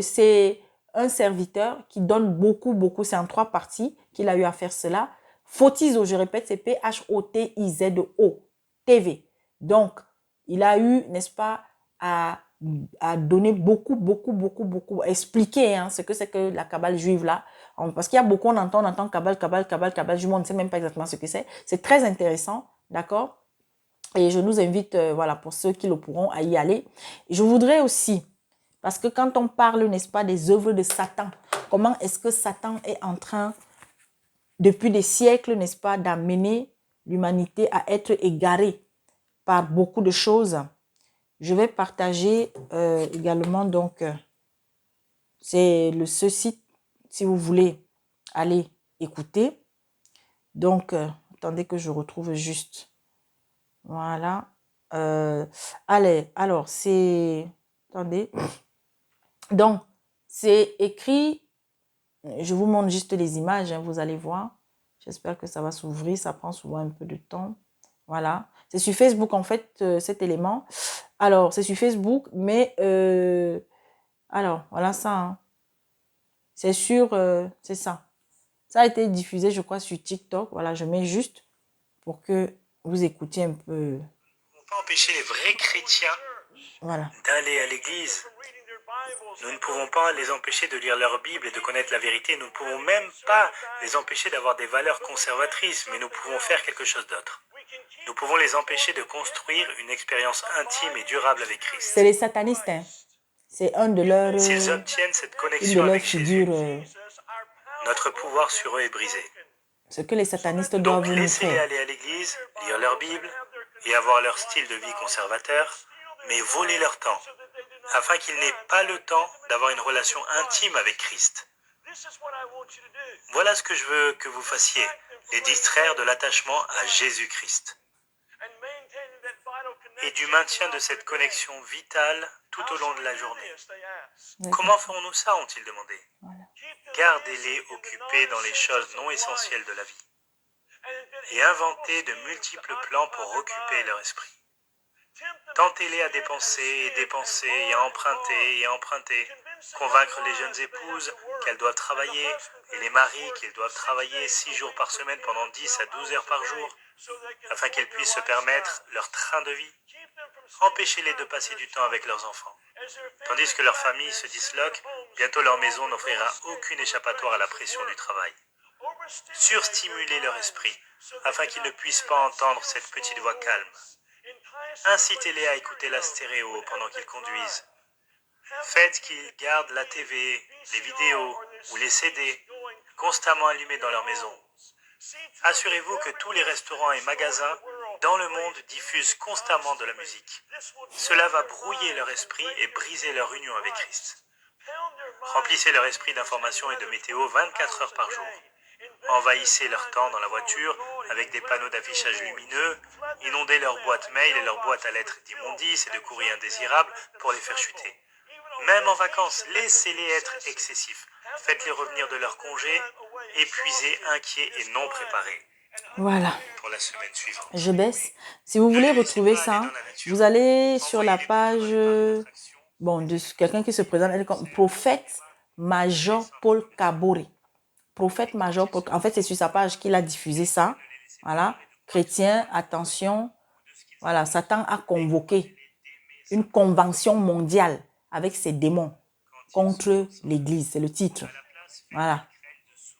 c'est un serviteur qui donne beaucoup. C'est en 3 parties qu'il a eu à faire cela. Photizo, je répète, c'est Photizo TV. Donc, il a eu, n'est-ce pas, à donner beaucoup, à expliquer ce que c'est que la cabale juive là. Parce qu'il y a beaucoup, on entend cabale, juive, on ne sait même pas exactement ce que c'est. C'est très intéressant, d'accord? Et je nous invite, voilà, pour ceux qui le pourront, à y aller. Je voudrais aussi, parce que quand on parle, n'est-ce pas, des œuvres de Satan, comment est-ce que Satan est en train, depuis des siècles, n'est-ce pas, d'amener l'humanité à être égarée par beaucoup de choses. Je vais partager également, donc, c'est ce site, si vous voulez aller écouter. Donc, attendez que je retrouve juste. Voilà. Allez, alors, c'est... Attendez. Donc, c'est écrit... Je vous montre juste les images, vous allez voir. J'espère que ça va s'ouvrir. Ça prend souvent un peu de temps. Voilà. C'est sur Facebook, en fait, cet élément. Alors, c'est sur Facebook, mais... alors, voilà ça. Hein. C'est sûr, c'est ça. Ça a été diffusé, je crois, sur TikTok. Voilà, je mets juste pour que vous écoutiez un peu. Nous ne pouvons pas empêcher les vrais chrétiens d'aller à l'église. Nous ne pouvons pas les empêcher de lire leur Bible et de connaître la vérité. Nous ne pouvons même pas les empêcher d'avoir des valeurs conservatrices, mais nous pouvons faire quelque chose d'autre. Nous pouvons les empêcher de construire une expérience intime et durable avec Christ. C'est les satanistes, hein. C'est un de leurs... S'ils obtiennent cette une connexion de leurs avec Jésus, figures. notre pouvoir sur eux est brisé. Ce que les satanistes doivent Donc nous laissez-les faire. aller à l'église, lire leur Bible et avoir leur style de vie conservateur, mais voler leur temps, afin qu'ils n'aient pas le temps d'avoir une relation intime avec Christ. Voilà ce que je veux que vous fassiez, les distraire de l'attachement à Jésus-Christ et du maintien de cette connexion vitale tout au long de la journée. Comment ferons-nous ça, ont-ils demandé? Gardez-les occupés dans les choses non essentielles de la vie et inventez de multiples plans pour occuper leur esprit. Tentez-les à dépenser et dépenser et à emprunter et à emprunter. Convaincre les jeunes épouses qu'elles doivent travailler et les maris qu'ils doivent travailler 6 jours par semaine pendant 10 à 12 heures par jour afin qu'elles puissent se permettre leur train de vie. Empêchez-les de passer du temps avec leurs enfants. Tandis que leur famille se disloque, bientôt leur maison n'offrira aucune échappatoire à la pression du travail. Surstimulez leur esprit afin qu'ils ne puissent pas entendre cette petite voix calme. Incitez-les à écouter la stéréo pendant qu'ils conduisent. Faites qu'ils gardent la TV, les vidéos ou les CD constamment allumés dans leur maison. Assurez-vous que tous les restaurants et magasins dans le monde diffusent constamment de la musique. Cela va brouiller leur esprit et briser leur union avec Christ. Remplissez leur esprit d'informations et de météo 24 heures par jour. Envahissez leur temps dans la voiture avec des panneaux d'affichage lumineux, inondez leurs boîtes mail et leurs boîtes à lettres d'immondices et de courriers indésirables pour les faire chuter. Même en vacances, laissez-les être excessifs. Faites-les revenir de leur congé, épuisés, inquiets et non préparés. Voilà. Pour la semaine suivante. Je baisse. Si vous voulez retrouver ça, vous allez sur la page de quelqu'un qui se présente elle, comme prophète Major Paul Kabore. Prophète Major Paul. En fait, c'est sur sa page qu'il a diffusé ça. Voilà. Chrétiens, attention. Voilà, Satan a convoqué une convention mondiale avec ses démons contre l'Église. C'est le titre. Voilà.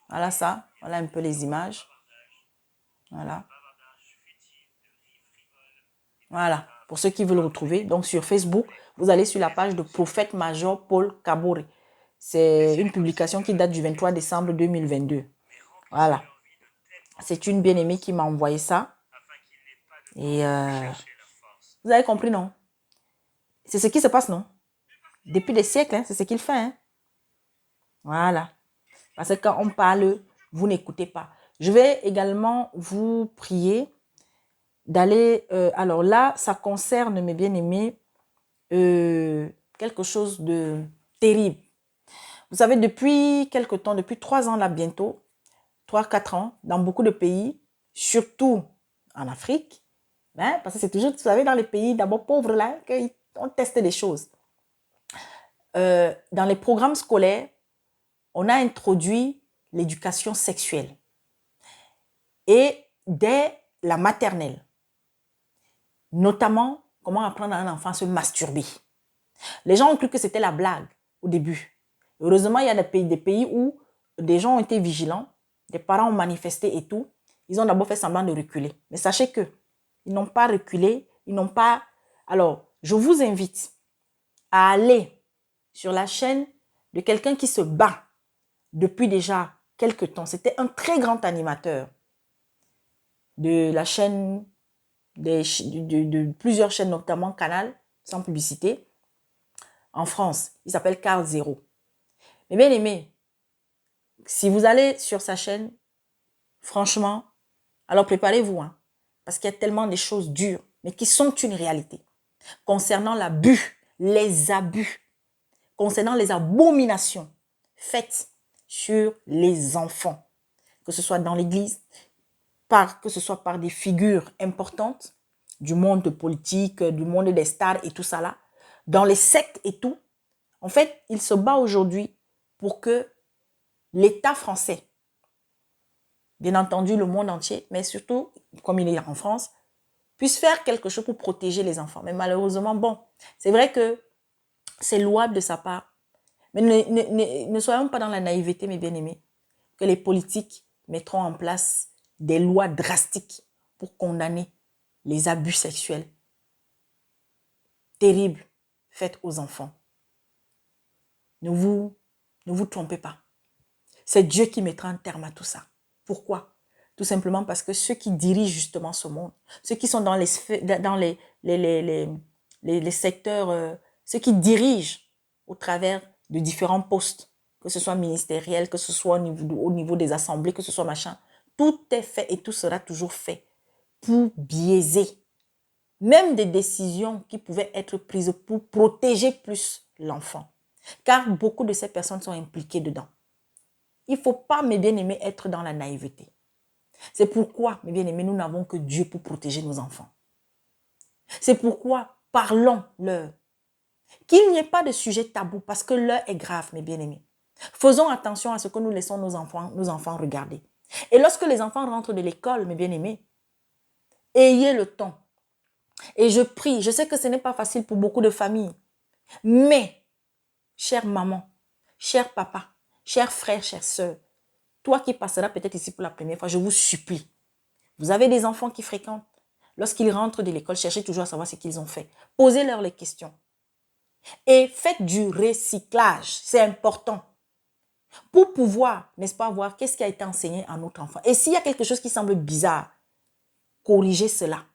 Voilà ça. Voilà un peu les images. Voilà. Voilà. Pour ceux qui veulent le retrouver. Donc, sur Facebook, vous allez sur la page de Prophète Major Paul Kabore. C'est une publication qui date du 23 décembre 2022. Voilà. C'est une bien-aimée qui m'a envoyé ça. Et vous avez compris, non? C'est ce qui se passe, non? Depuis des siècles, hein, c'est ce qu'il fait. Hein? Voilà. Parce que quand on parle, vous n'écoutez pas. Je vais également vous prier d'aller... alors là, ça concerne, mes bien-aimés, quelque chose de terrible. Vous savez, depuis quelque temps, depuis 3 ans là bientôt, 3-4 ans, dans beaucoup de pays, surtout en Afrique, hein, parce que c'est toujours, vous savez, dans les pays d'abord pauvres là, qu'on teste les choses. Dans les programmes scolaires, on a introduit l'éducation sexuelle. Et dès la maternelle, notamment comment apprendre à un enfant à se masturber. Les gens ont cru que c'était la blague au début. Heureusement, il y a des pays où des gens ont été vigilants, des parents ont manifesté et tout. Ils ont d'abord fait semblant de reculer. Mais sachez que ils n'ont pas reculé, ils n'ont pas... Alors, je vous invite à aller sur la chaîne de quelqu'un qui se bat depuis déjà quelques temps. C'était un très grand animateur de la chaîne, de plusieurs chaînes, notamment Canal, sans publicité, en France. Il s'appelle Carl Zero. Mais bien aimé, si vous allez sur sa chaîne, franchement, alors préparez-vous, hein, parce qu'il y a tellement de choses dures, mais qui sont une réalité. Concernant l'abus, les abus, concernant les abominations faites sur les enfants, que ce soit dans l'église, que ce soit par des figures importantes du monde politique, du monde des stars et tout ça là, dans les sectes et tout. En fait, il se bat aujourd'hui pour que l'État français bien entendu le monde entier, mais surtout, comme il est en France, puisse faire quelque chose pour protéger les enfants. Mais malheureusement, bon, c'est vrai que c'est louable de sa part. Mais ne soyons pas dans la naïveté, mes bien-aimés, que les politiques mettront en place des lois drastiques pour condamner les abus sexuels terribles faits aux enfants. Ne vous trompez pas. C'est Dieu qui mettra un terme à tout ça. Pourquoi? Tout simplement parce que ceux qui dirigent justement ce monde, ceux qui sont dans les secteurs, ceux qui dirigent au travers de différents postes, que ce soit ministériel, que ce soit au niveau des assemblées, que ce soit machin, tout est fait et tout sera toujours fait pour biaiser même des décisions qui pouvaient être prises pour protéger plus l'enfant. Car beaucoup de ces personnes sont impliquées dedans. Il ne faut pas, mes bien-aimés, être dans la naïveté. C'est pourquoi, mes bien-aimés, nous n'avons que Dieu pour protéger nos enfants. C'est pourquoi, parlons-leur. Qu'il n'y ait pas de sujet tabou, parce que l'heure est grave, mes bien-aimés. Faisons attention à ce que nous laissons nos enfants regarder. Et lorsque les enfants rentrent de l'école, mes bien-aimés, ayez le temps. Et je prie, je sais que ce n'est pas facile pour beaucoup de familles, mais, chère maman, cher papa, chers frères, chères sœurs, toi qui passeras peut-être ici pour la première fois, je vous supplie. Vous avez des enfants qui fréquentent. Lorsqu'ils rentrent de l'école, cherchez toujours à savoir ce qu'ils ont fait. Posez-leur les questions. Et faites du recyclage. C'est important. Pour pouvoir, n'est-ce pas, voir qu'est-ce qui a été enseigné à notre enfant. Et s'il y a quelque chose qui semble bizarre, corrigez cela.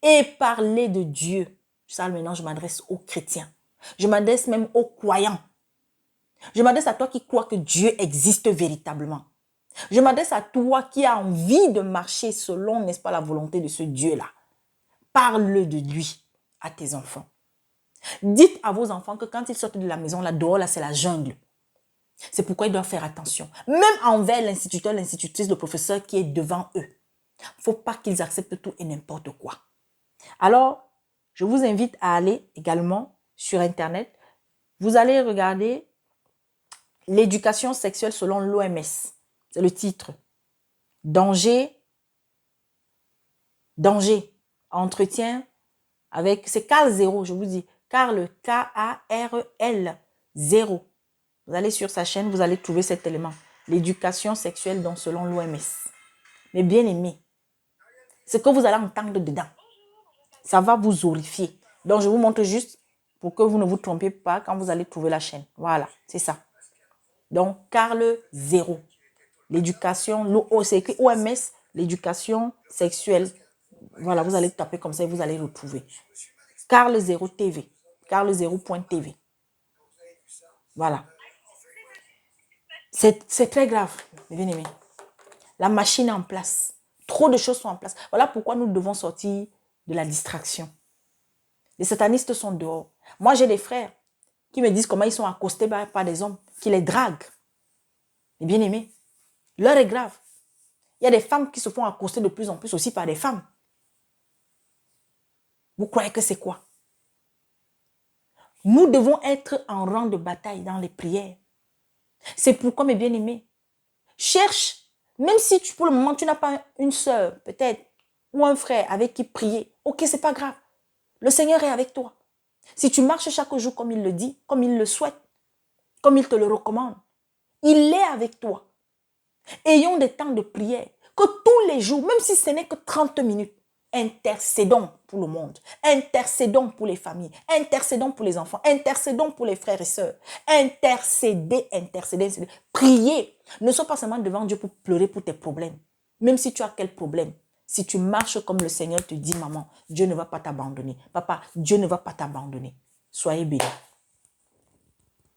Et parlez de Dieu. Ça, maintenant, je m'adresse aux chrétiens. Je m'adresse même aux croyants. Je m'adresse à toi qui crois que Dieu existe véritablement. Je m'adresse à toi qui as envie de marcher selon, n'est-ce pas, la volonté de ce Dieu-là. Parle de lui à tes enfants. Dites à vos enfants que quand ils sortent de la maison, là dehors, là, c'est la jungle. C'est pourquoi ils doivent faire attention. Même envers l'instituteur, l'institutrice, le professeur qui est devant eux. Il ne faut pas qu'ils acceptent tout et n'importe quoi. Alors, je vous invite à aller également sur Internet. Vous allez regarder l'éducation sexuelle selon l'OMS. C'est le titre. Danger, entretien avec, c'est Carl 0, je vous dis. Carl, K-A-R-L 0. Vous allez sur sa chaîne, vous allez trouver cet élément. L'éducation sexuelle donc selon l'OMS. Mais bien aimé, ce que vous allez entendre dedans, ça va vous horrifier. Donc je vous montre juste pour que vous ne vous trompiez pas quand vous allez trouver la chaîne. Voilà, c'est ça. Donc Carl 0. L'éducation, c'est écrit OMS, l'éducation sexuelle. Voilà, vous allez taper comme ça et vous allez retrouver. Carl 0 TV. Carl 0.tv. Voilà. C'est très grave, bien aimé. La machine est en place. Trop de choses sont en place. Voilà pourquoi nous devons sortir de la distraction. Les satanistes sont dehors. Moi, j'ai des frères qui me disent comment ils sont accostés par des hommes qui les draguent. Et bien aimé, l'heure est grave. Il y a des femmes qui se font accoster de plus en plus aussi par des femmes. Vous croyez que c'est quoi? Nous devons être en rang de bataille dans les prières. C'est pourquoi, mes bien-aimés, cherche, même si pour le moment tu n'as pas une sœur, peut-être, ou un frère avec qui prier, ok, c'est pas grave. Le Seigneur est avec toi. Si tu marches chaque jour comme il le dit, comme il le souhaite, comme il te le recommande, il est avec toi. Ayons des temps de prière, que tous les jours, même si ce n'est que 30 minutes, intercédons pour le monde, intercédons pour les familles, intercédons pour les enfants, intercédons pour les frères et sœurs, intercédez. Priez. Ne sois pas seulement devant Dieu pour pleurer pour tes problèmes. Même si tu as quel problème, si tu marches comme le Seigneur te dit, maman, Dieu ne va pas t'abandonner. Papa, Dieu ne va pas t'abandonner. Soyez bénis.